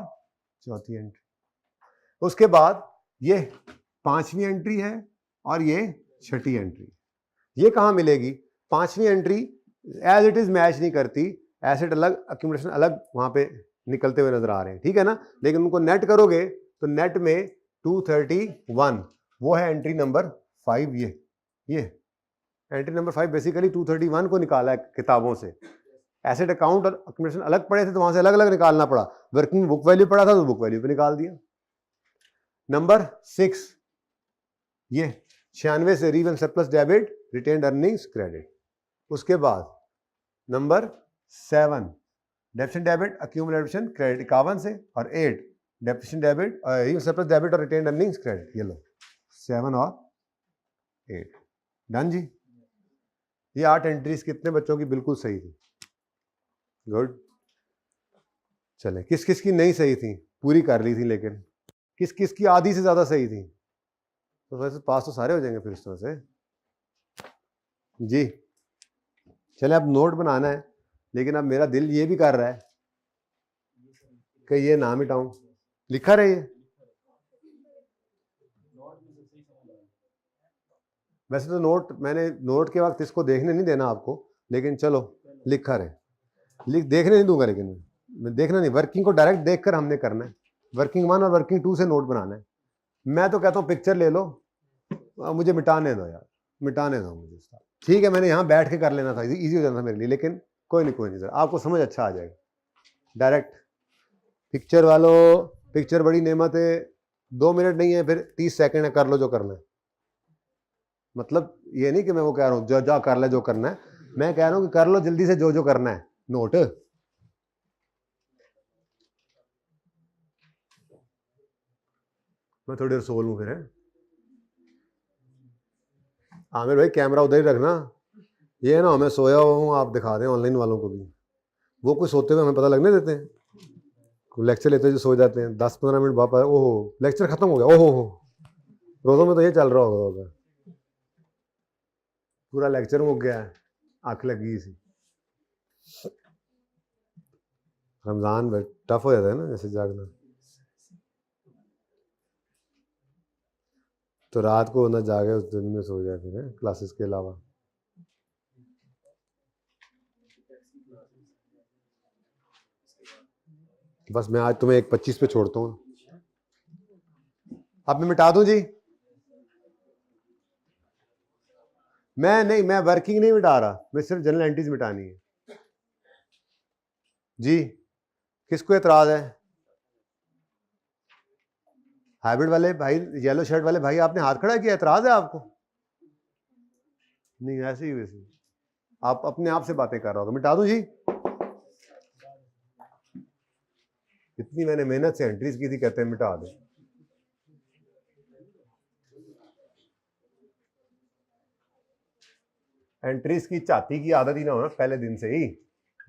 चौथी एंट्री। उसके बाद ये पांचवी एंट्री है और ये छठी एंट्री, ये कहां मिलेगी? पांचवी entry as it is match नहीं करती, एसेट अलग, अक्यूमुलेशन अलग वहां पे निकलते हुए नजर आ रहे हैं, ठीक है ना, लेकिन उनको नेट करोगे तो नेट में 231 वो है एंट्री नंबर 5। ये एंट्री नंबर 5 बेसिकली 231 को निकाला है किताबों से, एसेट अकाउंट और अक्यूमुलेशन अलग पड़े थे तो वहां से अलग अलग निकालना पड़ा, वर्किंग बुक वैल्यू पड़ा था तो बुक वैल्यू पे निकाल दिया। नंबर 6 ये 96 से revalue surplus debit, retained earnings credit. उसके बाद number 7 depreciation debit, accumulation credit 51 से, और 8 depreciation debit, revalue surplus debit और रिटेन्ड अर्निंग्स क्रेडिट। ये लो 7 और 8 डन जी। ये 8 एंट्रीज कितने बच्चों की बिल्कुल सही थी? गुड। चले, किस किस की नहीं सही थी? पूरी कर ली थी, लेकिन किस किस की आधी से ज्यादा सही थी? तो वैसे पास तो सारे हो जाएंगे फिर इस तरह से जी। चले, अब नोट बनाना है, लेकिन अब मेरा दिल ये भी कर रहा है कि ये ना मिटाऊं। लिखा रहे, वैसे तो नोट मैंने नोट के वक्त इसको देखने नहीं देना आपको, लेकिन चलो लिखा रहे, देखने नहीं दूंगा, लेकिन मैं देखना नहीं, वर्किंग को डायरेक्ट देखकर हमने करना है, वर्किंग 1 और वर्किंग 2 से नोट बनाना है। मैं तो कहता हूँ पिक्चर ले लो, मुझे मिटाने दो यार, मिटाने दो मुझे। ठीक है, मैंने यहाँ बैठ के कर लेना था, इजी हो जाता था मेरे लिए, लेकिन कोई नहीं सर, आपको समझ अच्छा आ जाएगा। डायरेक्ट पिक्चर वालों, पिक्चर बड़ी नेमत है, 2 मिनट नहीं है, फिर 30 सेकंड है, कर लो जो करना है। मतलब ये नहीं कि मैं वो कह रहा हूँ जो कर ले जो करना है, मैं कह रहा हूँ कि कर लो जल्दी से जो करना है। नोट मैं थोड़ी देर सो लूँ फिर, है आमिर भाई, कैमरा उधर ही रखना, ये ना मैं सोया हुआ हूँ आप दिखा दें ऑनलाइन वालों को भी, वो कुछ सोते हुए हमें पता लगने देते हैं, लेक्चर लेते हुए जो सो जाते हैं 10-15 मिनट बाद, ओहो लेक्चर खत्म हो गया, ओहो रोज़ों में तो ये चल रहा होगा, पूरा लेक्चर मुक गया है, आंख लगी सी। रमजान में टफ हो जाता है ना जैसे जागना, तो रात को ना जागे, उस दिन में सो जाए फिर क्लासेस के अलावा। बस मैं आज तुम्हें 1:25 पे छोड़ता हूँ, अब मैं मिटा दूं जी? मैं वर्किंग नहीं मिटा रहा, मैं सिर्फ जनरल एंट्रीज मिटानी है जी। किसको एतराज है? हाइब्रिड वाले भाई, येलो शर्ट वाले भाई, आपने हाथ खड़ा किया, एतराज है आपको? नहीं, ऐसे ही वैसे आप अपने आप से बातें कर रहा हो, मिटा दूं जी? इतनी मैंने मेहनत से एंट्रीज की थी, कहते हैं मिटा दे। एंट्रीज की चाहती की आदत ही ना हो ना पहले दिन से ही,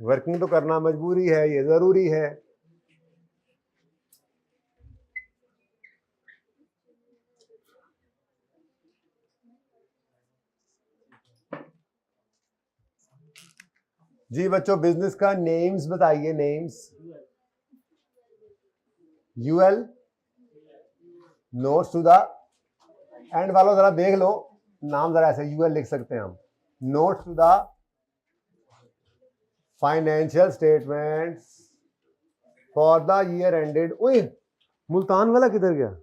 वर्किंग तो करना मजबूरी है, ये जरूरी है। जी बच्चों, बिजनेस का नेम्स बताइए, names. UL, notes to the end वालों जरा देख लो, नाम जरा ऐसे यूएल लिख सकते हैं हम, notes to the financial statements for the year ended. ओए मुल्तान वाला किधर गया?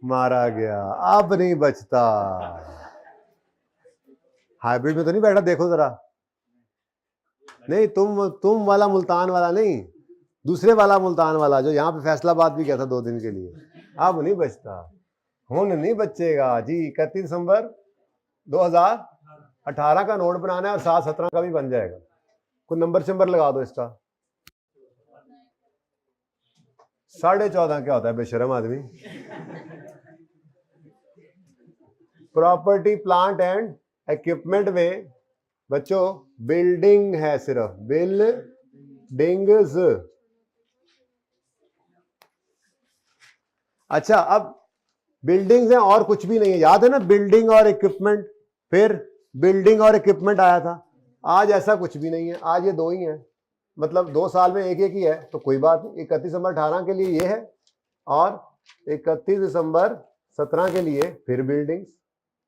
मारा गया, अब नहीं बचता। हाइब्रिड में तो नहीं बैठा, देखो जरा। नहीं, तुम वाला मुल्तान वाला नहीं, दूसरे वाला मुल्तान वाला जो यहाँ पे फैसलाबाद भी गया था 2 दिन के लिए। अब नहीं बचता, हुन नहीं बचेगा जी। 31 दिसंबर 2018 का नोट बनाना है और 7/17 का भी बन जाएगा। कोई नंबर शंबर लगा दो इसका। 14.5 क्या होता है बेशरम आदमी। प्रॉपर्टी प्लांट एंड इक्विपमेंट में बच्चों बिल्डिंग है, सिर्फ बिल्डिंग्स। अच्छा, अब बिल्डिंग्स हैं और कुछ भी नहीं है, याद है ना, बिल्डिंग और इक्विपमेंट, फिर बिल्डिंग और इक्विपमेंट आया था। आज ऐसा कुछ भी नहीं है, आज ये 2 ही है, मतलब 2 साल में एक एक ही है, तो कोई बात नहीं। 31 दिसंबर 18 के लिए ये है और 31 दिसंबर 17 के लिए फिर बिल्डिंग्स।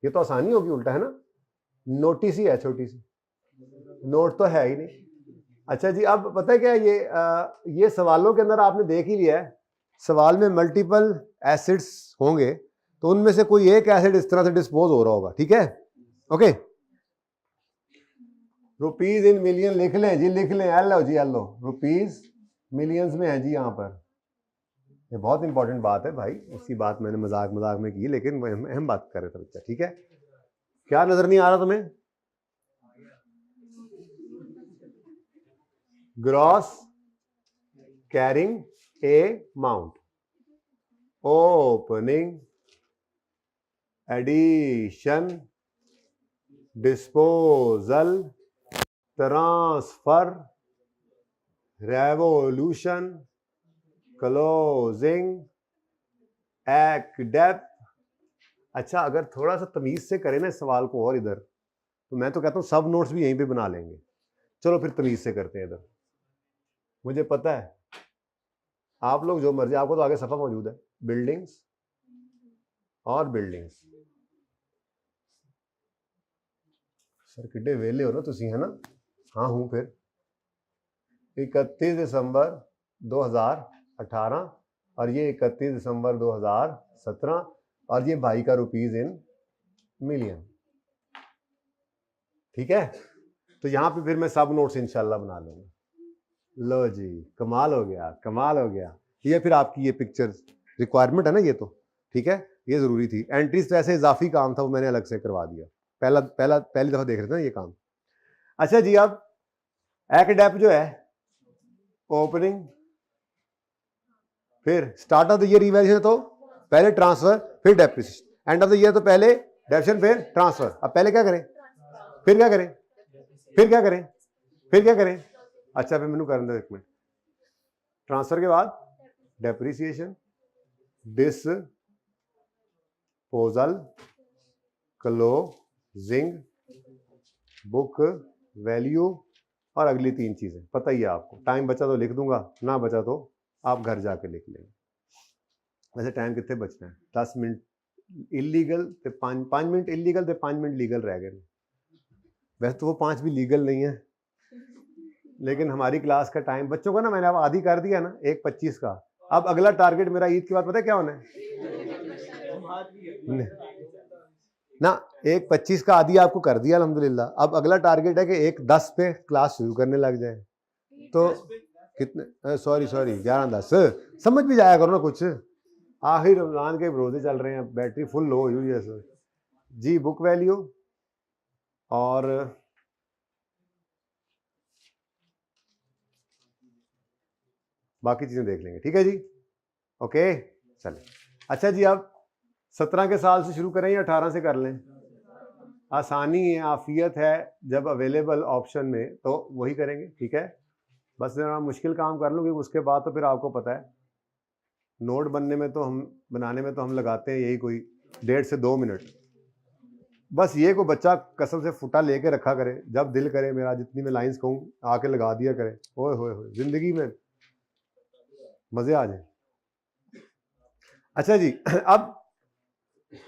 ये तो आसानी होगी, उल्टा है ना, नोटिस ही है छोटी सी, नोट तो है ही नहीं। अच्छा जी, अब पता है क्या, ये सवालों के अंदर आपने देख ही लिया है, सवाल में मल्टीपल एसिड्स होंगे तो उनमें से कोई एक एसिड इस तरह से डिस्पोज हो रहा होगा, ठीक है। ओके, रुपीज इन मिलियन लिख लें जी, लिख लें, L G, L rupees millions में है जी यहाँ पर। ये बहुत इंपॉर्टेंट बात है भाई, इसकी बात मैंने मजाक में की, लेकिन अहम बात कर रहे थे बच्चा, ठीक है। क्या नजर नहीं आ रहा तुम्हें? Gross carrying amount, opening, addition, disposal, transfer, revaluation, closing, एक्डेप। अच्छा, अगर थोड़ा सा तमीज से करें ना इस सवाल को और इधर, तो मैं तो कहता हूं सब नोट्स भी यहीं पे बना लेंगे। चलो फिर तमीज से करते हैं इधर। मुझे पता है आप लोग जो मर्जी, आपको तो आगे सफा मौजूद है, बिल्डिंग्स और बिल्डिंग्स। सर किड्डे वेले हो ना तुसी, है ना? हाँ हूं। फिर 31 दिसंबर 2018 और ये 31 दिसंबर 2017 और ये भाई का रुपीज इन मिलियन, ठीक है। तो यहां पे फिर मैं सब नोट्स इंशाल्लाह बना लूंगा। लो जी, कमाल हो गया, कमाल हो गया। ये फिर आपकी ये पिक्चर रिक्वायरमेंट है ना, ये तो ठीक है, ये जरूरी थी। एंट्रीज तो ऐसे इजाफी काम था, वो मैंने अलग से करवा दिया, पहली दफा देख रहे थे ना ये काम। अच्छा जी, अब एक्डेप जो है, ओपनिंग, फिर start of the year revaluation, तो पहले ट्रांसफर फिर depreciation, end of the year तो पहले डेप्रिसिएशन फिर ट्रांसफर। अब पहले क्या करें, फिर क्या करें, फिर क्या करें, फिर क्या करें? अच्छा, फिर मैंने करना एक मिनट। ट्रांसफर के बाद depreciation, disposal, closing, book value और अगली 3 चीजें पता ही है आपको। टाइम बचा तो लिख दूंगा, ना बचा तो आप घर जाके लिख लेंगे। वैसे टाइम कितने बचना है? 10 मिनट इलीगल थे, 5 मिनट इलीगल थे, 5 मिनट लीगल रह गए। वैसे तो वो 5 भी लीगल नहीं है, लेकिन हमारी क्लास का टाइम बच्चों का ना मैंने अब आधी कर दिया ना, 1:25 का। अब अगला टारगेट मेरा ईद के बाद पता है क्या होना है ना, 1:25 का आधी आपको कर दिया अल्हम्दुलिल्लाह। अब अगला टारगेट है कि 1:10 पे क्लास शुरू करने लग जाए। तो कितने, सॉरी 11:10, समझ भी जाया करो ना कुछ, आखिर रमजान के रोजे चल रहे हैं, बैटरी फुल लो हुई है सर जी। बुक वैल्यू और बाकी चीजें देख लेंगे, ठीक है जी। ओके चलें। अच्छा जी, अब 17 के साल से शुरू करें या 18 से कर लें? आसानी है, आफियत है, जब अवेलेबल ऑप्शन में तो वही करेंगे, ठीक है। बस जरा मुश्किल काम कर लूँगी, उसके बाद तो फिर आपको पता है नोट बनाने में तो हम लगाते हैं यही कोई 1.5 से 2 मिनट। बस ये को बच्चा कसम से फुटा लेके रखा करे, जब दिल करे मेरा, जितनी मैं लाइंस कहूँ आके लगा दिया करे, ओए होए होए, जिंदगी में मजे आ जाए। अच्छा जी, अब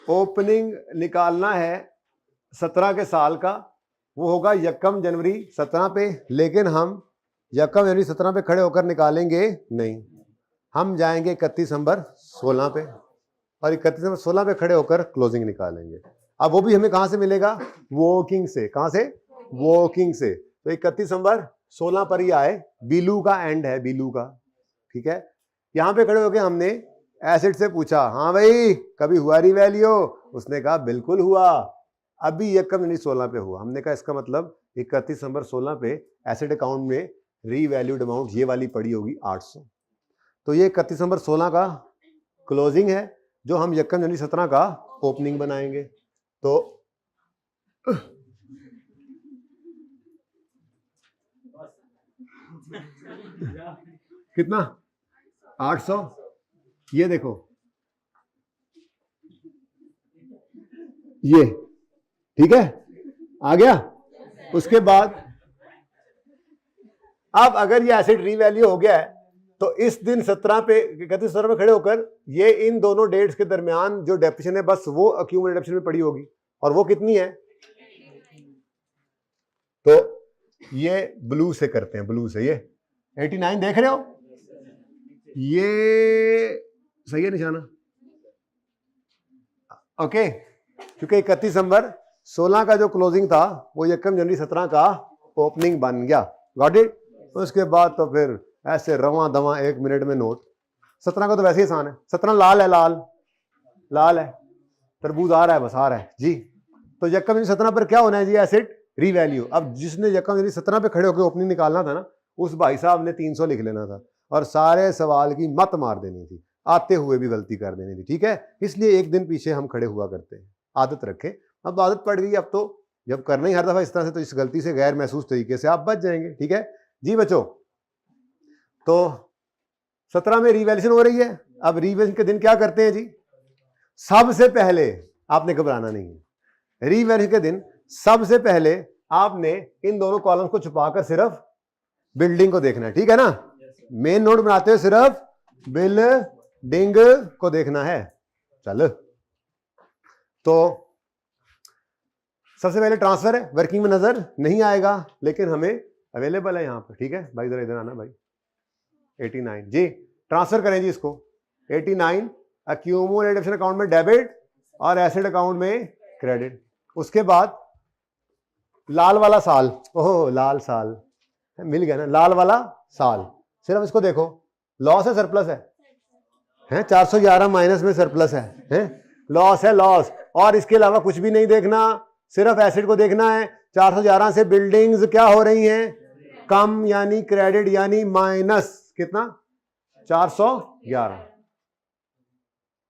ओपनिंग निकालना है 17 के साल का, वो होगा 1 जनवरी 17 पे, लेकिन हम 1 जनवरी 17 पे खड़े होकर निकालेंगे नहीं, हम जाएंगे 31 दिसंबर 16 पे और 31 दिसंबर 16 पे खड़े होकर क्लोजिंग निकालेंगे। अब वो भी हमें कहां से मिलेगा? वर्किंग से। कहां से? वर्किंग से। तो 31 नंबर 16 पर ही आए, बीलू का एंड है, बीलू का। ठीक है, यहां पे खड़े होके हमने एसिड से पूछा, हाँ भाई कभी हुआ रिवैल्यू? उसने कहा बिल्कुल हुआ, अभी यकम यानी 16 पे हुआ। हमने कहा इसका मतलब 31 नंबर 16 पे एसिड अकाउंट में रीवैल्यूड अमाउंट ये वाली पड़ी होगी 800। तो ये 31 नंबर 16 का क्लोजिंग है, जो हम यकम यानी 17 का ओपनिंग बनाएंगे। तो कितना? 800। ये देखो, ये ठीक है, आ गया। उसके बाद अब अगर ये एसिड रीवैल्यू हो गया है, तो इस दिन 17 पे 31 17 पे खड़े होकर ये इन दोनों डेट्स के दरमियान जो डेप्रेशन है, बस वो अक्यूमुलेटेड डेप्रेशन में पड़ी होगी, और वो कितनी है? तो ये ब्लू से करते हैं, ब्लू से। ये 89 देख रहे हो, ये सही है निशाना? ओके, क्योंकि 31 नंबर 16 का जो क्लोजिंग था वो यकम जनवरी 17 का ओपनिंग बन गया। Got it? उसके बाद तो फिर ऐसे रवा दवा 1 मिनट में नोट। 17 का तो वैसे ही आसान है। 17 लाल है, लाल लाल है, तरबूज आ रहा है, बस आ रहा है जी। तो यकम जनवरी 17 पर क्या होना है जी? Acid revalue. अब जिसने यकम जनवरी 17 पे खड़े होकर ओपनिंग निकालना था ना, उस भाई साहब ने 300 लिख लेना था और सारे सवाल की मत मार देनी थी, आते हुए भी गलती कर देनी थी। ठीक है, इसलिए एक दिन पीछे हम खड़े हुआ करते हैं, आदत रखें। अब आदत पड़ गई, अब तो जब करना ही हर दफा इस तरह से, तो इस गलती से गैर महसूस तरीके से आप बच जाएंगे। ठीक है जी बच्चों, तो 17 में रिवैल्यूएशन हो रही है। अब रिवैल्यूएशन के दिन क्या करते हैं जी? सबसे पहले आपने घबराना नहीं है। रिवैल्यूएशन के दिन सबसे पहले आपने इन दोनों कॉलम्स को छुपाकर सिर्फ बिल्डिंग को देखना है। ठीक है ना? मेन नोट बनाते हुए सिर्फ बिल्डिंग को देखना है। चल, तो सबसे पहले ट्रांसफर है, वर्किंग में नजर नहीं आएगा लेकिन हमें अवेलेबल है यहां पर। ठीक है भाई, जरा इधर आना भाई। 89 जी, ट्रांसफर करें जी इसको। 89 अक्यूमुलेटेड अकाउंट में डेबिट और एसेट अकाउंट में क्रेडिट। उसके बाद लाल वाला साल, ओह लाल साल मिल गया ना, लाल वाला साल। सिर्फ इसको देखो, लॉस है सरप्लस है 411 माइनस में सरप्लस है लॉस है, लॉस। और इसके अलावा कुछ भी नहीं देखना, सिर्फ एसिड को देखना है। 411 से बिल्डिंग्स क्या हो रही हैं? कम, यानी क्रेडिट यानी माइनस। कितना? 411।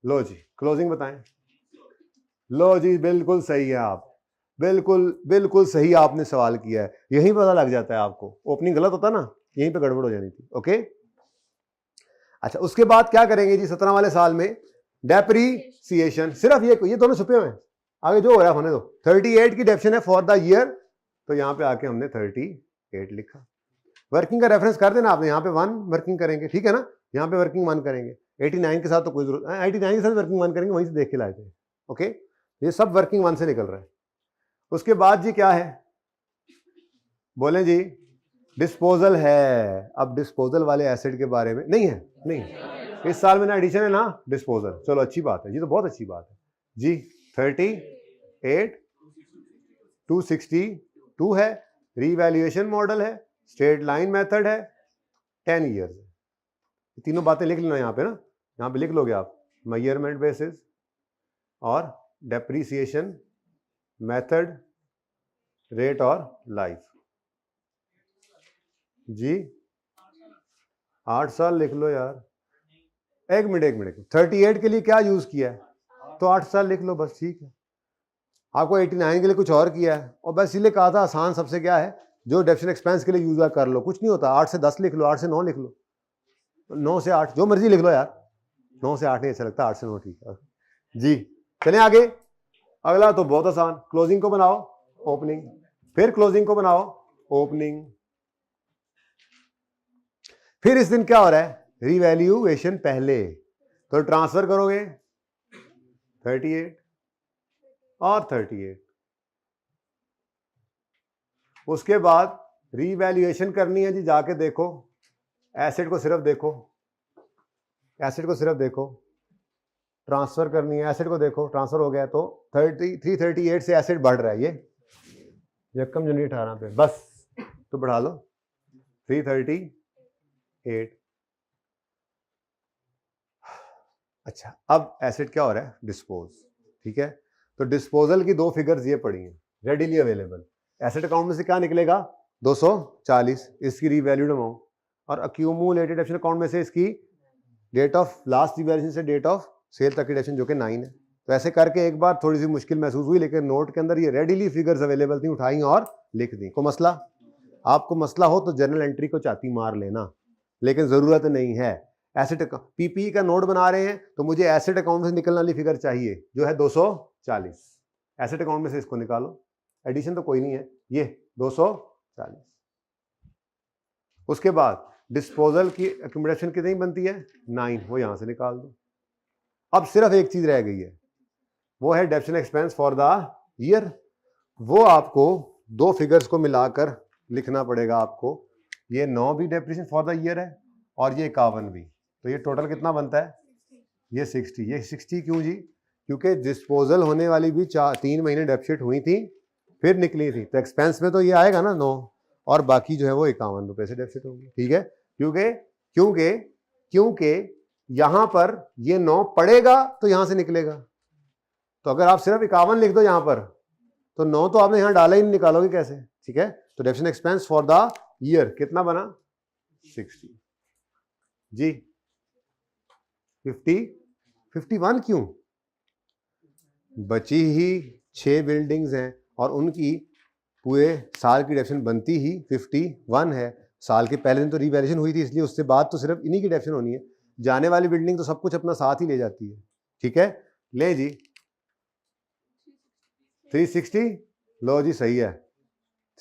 लो जी क्लोजिंग बताएं। लो जी बिल्कुल सही है, आप बिल्कुल बिल्कुल सही आपने सवाल किया है। यहीं पता लग जाता है आपको, ओपनिंग गलत होता ना, यहीं पे गड़बड़ हो जानी थी। ओके, अच्छा उसके बाद क्या करेंगे जी? 17 वाले साल में डेप्रीसिएशन, सिर्फ ये दोनों छुपे हुए हैं, आगे जो हो रहा है होने दो। 38 की डेफिनेशन है फॉर द ईयर, तो यहां पे आके हमने 38 लिखा। वर्किंग का रेफरेंस कर देना आपने, यहां पे 1 वर्किंग करेंगे। ठीक है ना, यहां पे वर्किंग 1 करेंगे। 89 के साथ तो कोई जरूरत, 89 के साथ वर्किंग 1 करेंगे, वहीं से देख के लाए थे। ओके, ये सब वर्किंग 1 से निकल रहा है। उसके बाद जी क्या है? बोले जी डिस्पोजल है। अब डिस्पोजल वाले एसिड के बारे में नहीं है, नहीं इस साल में ना एडिशन है ना डिस्पोजल। चलो अच्छी बात है, ये तो बहुत अच्छी बात है जी। 38 262 है, रीवैल्यूएशन मॉडल है, स्ट्रेट लाइन मेथड है, 10 ईयर्स है। तीनों बातें लिख लेना यहाँ पे ना, यहाँ पे लिख लोगे आप, मेजरमेंट बेसिस और डेप्रीसिएशन मेथड, रेट और लाइफ जी। 8 साल लिख लो यार। एक मिनट 38 के लिए क्या यूज किया है? तो 8 साल लिख लो बस, ठीक है। आपको 89 के लिए कुछ और किया है, और बस इसलिए कहा था आसान सबसे क्या है, जो डेप्रेशन एक्सपेंस के लिए यूज कर लो, कुछ नहीं होता। 8 से 10 लिख लो, 8 से 9 लिख लो, 9 से 8 जो मर्जी लिख लो यार। 9 से 8 नहीं अच्छा लगता, 8 से 9 ठीक है जी। चलें आगे। अगला तो बहुत आसान, क्लोजिंग को बनाओ ओपनिंग, फिर क्लोजिंग को बनाओ ओपनिंग। फिर इस दिन क्या हो रहा है? रिवैल्यूएशन पहले, तो ट्रांसफर करोगे 38 और 38। उसके बाद रीवैल्यूएशन करनी है जी, जाके देखो एसिड को सिर्फ देखो, एसिड को सिर्फ देखो। ट्रांसफर करनी है एसेट को, देखो ट्रांसफर हो गया तो 338 से एसेट बढ़ रहा है, ये यकम जनवरी 18 पे, बस तो बढ़ा लो 338। अच्छा, अब एसेट क्या हो रहा है, डिस्पोज, ठीक है। तो डिस्पोजल की दो फिगर्स ये पड़ी हैं रेडिली अवेलेबल। एसेट अकाउंट में से क्या निकलेगा 240, इसकी रीवैल्यूड अमाउंट, और अक्यूमुलेटेड डेप्शन अकाउंट में से इसकी डेट ऑफ लास्ट रिवैल्यूएशन से डेट ऑफ सेल तक की डेप्शन जो कि 9 है। तो ऐसे करके एक बार थोड़ी सी मुश्किल महसूस हुई, लेकिन नोट के अंदर ये रेडिली फिगर्स अवेलेबल थी, उठाई और लिख दी। को मसला, आपको मसला हो तो जर्नल एंट्री को चाती मार लेना, लेकिन जरूरत नहीं है। एसेट पीपी का नोट बना रहे हैं तो मुझे एसेट अकाउंट से निकलने वाली फिगर चाहिए जो है 240। एसेट अकाउंट में से इसको निकालो, एडिशन तो कोई नहीं है, ये 240। उसके बाद डिस्पोजल की एक्यूमुलेशन कितनी बनती है 9, वो यहां से निकाल दो। अब सिर्फ एक चीज रह गई है, वो है डेप्शन एक्सपेंस फॉर द ईयर। वो आपको दो फिगर्स को मिलाकर लिखना पड़ेगा आपको। ये 9 भी डेप्रिसिएशन फॉर द ईयर है और ये 51 भी, तो ये टोटल कितना बनता है, ये 60। ये 60 क्यों जी, क्योंकि डिस्पोजल होने वाली भी 3 महीने डेप्शिट हुई थी फिर निकली थी, तो एक्सपेंस में तो ये आएगा ना 9, और बाकी जो है वो 51 रुपए से डेप्शिट होंगे, ठीक है। क्योंकि यहां पर ये 9 पड़ेगा तो यहां से निकलेगा। तो अगर आप सिर्फ 51 लिख दो यहां पर, तो 9 तो आपने यहां डाला ही नहीं, निकालोगे कैसे, ठीक है। तो डेप्शन एक्सपेंस फॉर द ईयर कितना बना 60 जी। 51 क्यों, बची ही 6 बिल्डिंग्स हैं और उनकी पूरे साल की डेप्शन बनती ही 51 है। साल के पहले दिन तो रीवैल्यूएशन हुई थी, इसलिए उससे बाद तो सिर्फ इन्हीं की डेप्शन होनी है। जाने वाली बिल्डिंग तो सब कुछ अपना साथ ही ले जाती है, ठीक है। ले जी 360, लो जी सही है।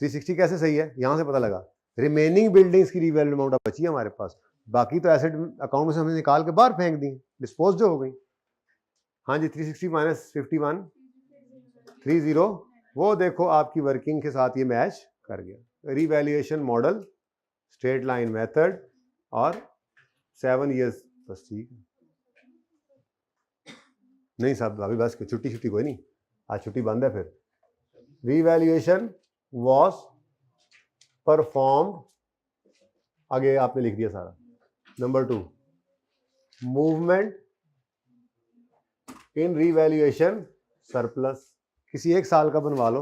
360 कैसे सही है, यहां से पता लगा रिमेनिंग बिल्डिंग्स की रीवैल्यू अमाउंट बची है हमारे पास, बाकी तो एसेट अकाउंट में से हमने निकाल के बाहर फेंक दी, डिस्पोज जो हो गई। हाँ जी 360 माइनस 51 30, वो देखो आपकी वर्किंग के साथ ये मैच कर गया। Revaluation model, straight line method और 7 इयर्स, बस ठीक है। नहीं साहब अभी बस छुट्टी कोई नहीं, आज छुट्टी बंद है। फिर रीवैल्यूएशन वॉज परफॉर्म्ड, आगे आपने लिख दिया सारा। Number 2 movement in revaluation surplus, किसी एक साल का बनवा लो,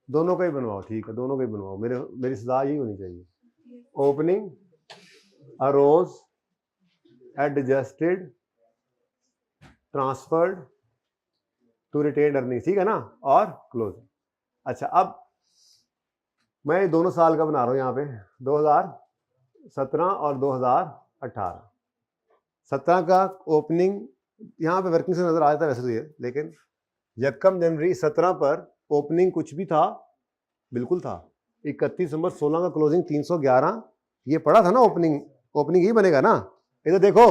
दोनों का ही बनवाओ, ठीक है दोनों का ही बनवाओ, मेरी सजा यही होनी चाहिए। Opening arose adjusted transferred to retained earning, ठीक है ना, और क्लोज। अच्छा अब मैं दोनों साल का बना रहा हूं यहां पे, 2017 और 2018। 17 का ओपनिंग यहां पे वर्किंग से नजर आ जाता है वैसे तो ये, लेकिन यकम जनवरी 17 पर ओपनिंग कुछ भी था, बिल्कुल था। 31 दिसंबर 16 का क्लोजिंग 311, ये पड़ा था ना ओपनिंग ही बनेगा ना। इधर देखो,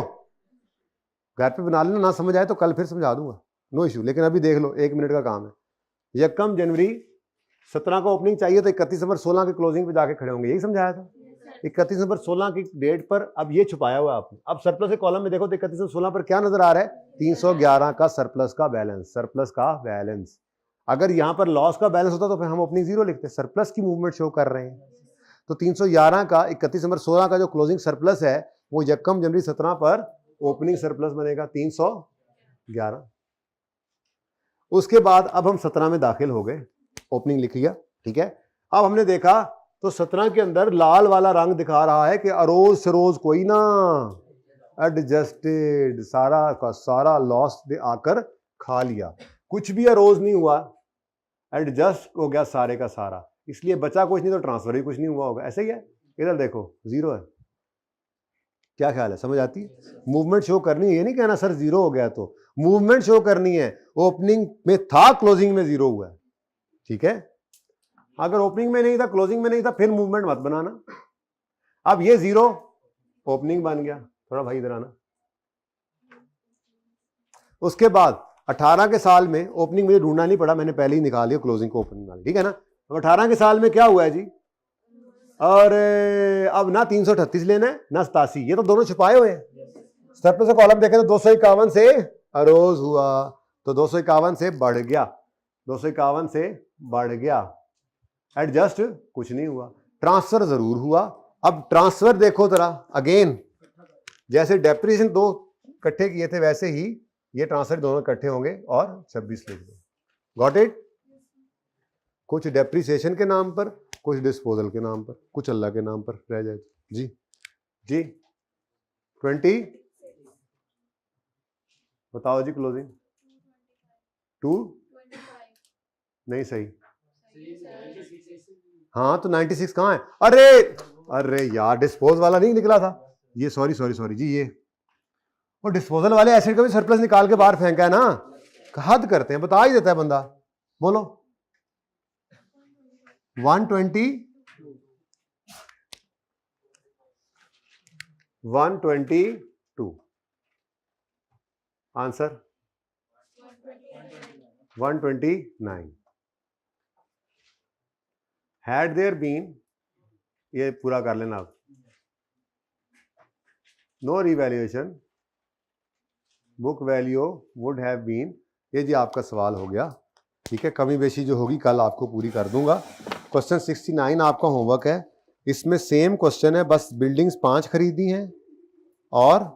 घर पे बना लेना, ना समझ आए तो कल फिर समझा दूंगा, नो इशू, लेकिन अभी देख लो 1 मिनट का काम है। यकम जनवरी 17 का ओपनिंग चाहिए तो 31 दिसंबर 16 के क्लोजिंग पे जाके खड़े होंगे, यही समझाया था। 31 दिसंबर 16 की डेट पर अब ये छुपाया हुआ है आपने। अब सरप्लस के कॉलम में देखो तो 31 दिसंबर 16 पर क्या नजर आ रहा है, 311 का सरप्लस का बैलेंस। अगर यहां पर लॉस का बैलेंस होता तो फिर हम ओपनिंग 0 लिखते, सरप्लस की मूवमेंट शो कर रहे हैं। तो 311 का 31 दिसंबर 16 का जो क्लोजिंग सरप्लस है वो यकम जनवरी 17 पर ओपनिंग सरप्लस बनेगा 311। उसके बाद अब हम 17 में दाखिल हो गए, ओपनिंग लिख लिया, ठीक है। अब हमने देखा तो 17 के अंदर लाल वाला रंग दिखा रहा है कि अरोज सरोज कोई ना, एडजस्टेड, सारा का सारा लॉस आकर खा लिया, कुछ भी अरोज नहीं हुआ, एडजस्ट हो गया सारे का सारा, इसलिए बचा कुछ नहीं तो ट्रांसफर भी कुछ नहीं हुआ होगा, ऐसे ही है। इधर देखो 0 है, क्या ख्याल है, समझ आती है। मूवमेंट शो करनी है, ये नहीं कहना सर 0 हो गया, तो मूवमेंट शो करनी है। ओपनिंग में था, क्लोजिंग में 0 हुआ है, ठीक है। अगर ओपनिंग में नहीं था, क्लोजिंग में नहीं था, फिर मूवमेंट मत बनाना। अब ये 0 ओपनिंग बन गया, थोड़ा भाई इधर आना। उसके बाद 18 के साल में ओपनिंग मुझे ढूंढना नहीं पड़ा, मैंने पहले ही निकाल लिया क्लोजिंग को ओपनिंग वाली, ठीक है ना। अब 18 के साल में क्या हुआ है जी, और अब ना 338 लेना है ना 87, ये तो दोनों छुपाए हुए हैं। सरप्लस का कॉलम देखें तो 251 से अरोज हुआ, तो 251 से बढ़ गया, 251 से बढ़ गया। एडजस्ट कुछ नहीं हुआ, ट्रांसफर जरूर हुआ। अब ट्रांसफर देखो जरा अगेन, जैसे डेप्रिसिएशन 2 इकट्ठे किए थे वैसे ही ये ट्रांसफर दोनों इकट्ठे होंगे और 26 लिख दो। Got it? कुछ डेप्रिसिएशन के नाम पर, कुछ डिस्पोजल के नाम पर, कुछ अल्लाह के नाम पर रह जाए। जी जी 20 बताओ जी क्लोजिंग। 2 नहीं सही। हाँ तो 96 कहाँ है? अरे अरे यार डिस्पोज वाला नहीं निकला था ये, सॉरी सॉरी सॉरी जी, ये वो डिस्पोजल वाले एसिड का भी सरप्लस निकाल के बाहर फेंका है ना, हद करते हैं, बता ही देता है बंदा। बोलो 122 आंसर 129। हैड देयर बीन, ये पूरा कर लेना आप, no revaluation book value would have been, ये जी आपका सवाल हो गया। ठीक है, कमी बेशी जो होगी कल आपको पूरी कर दूंगा। क्वेश्चन 69 आपका होमवर्क है, इसमें सेम क्वेश्चन है, बस बिल्डिंग्स 5 खरीदी हैं और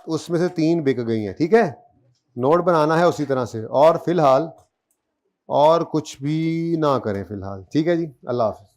उसमें से 3 बिक गई हैं। ठीक है, नोट बनाना है उसी तरह से, और फिलहाल और कुछ भी ना करें फिलहाल। ठीक है जी, अल्लाह हाफिज़।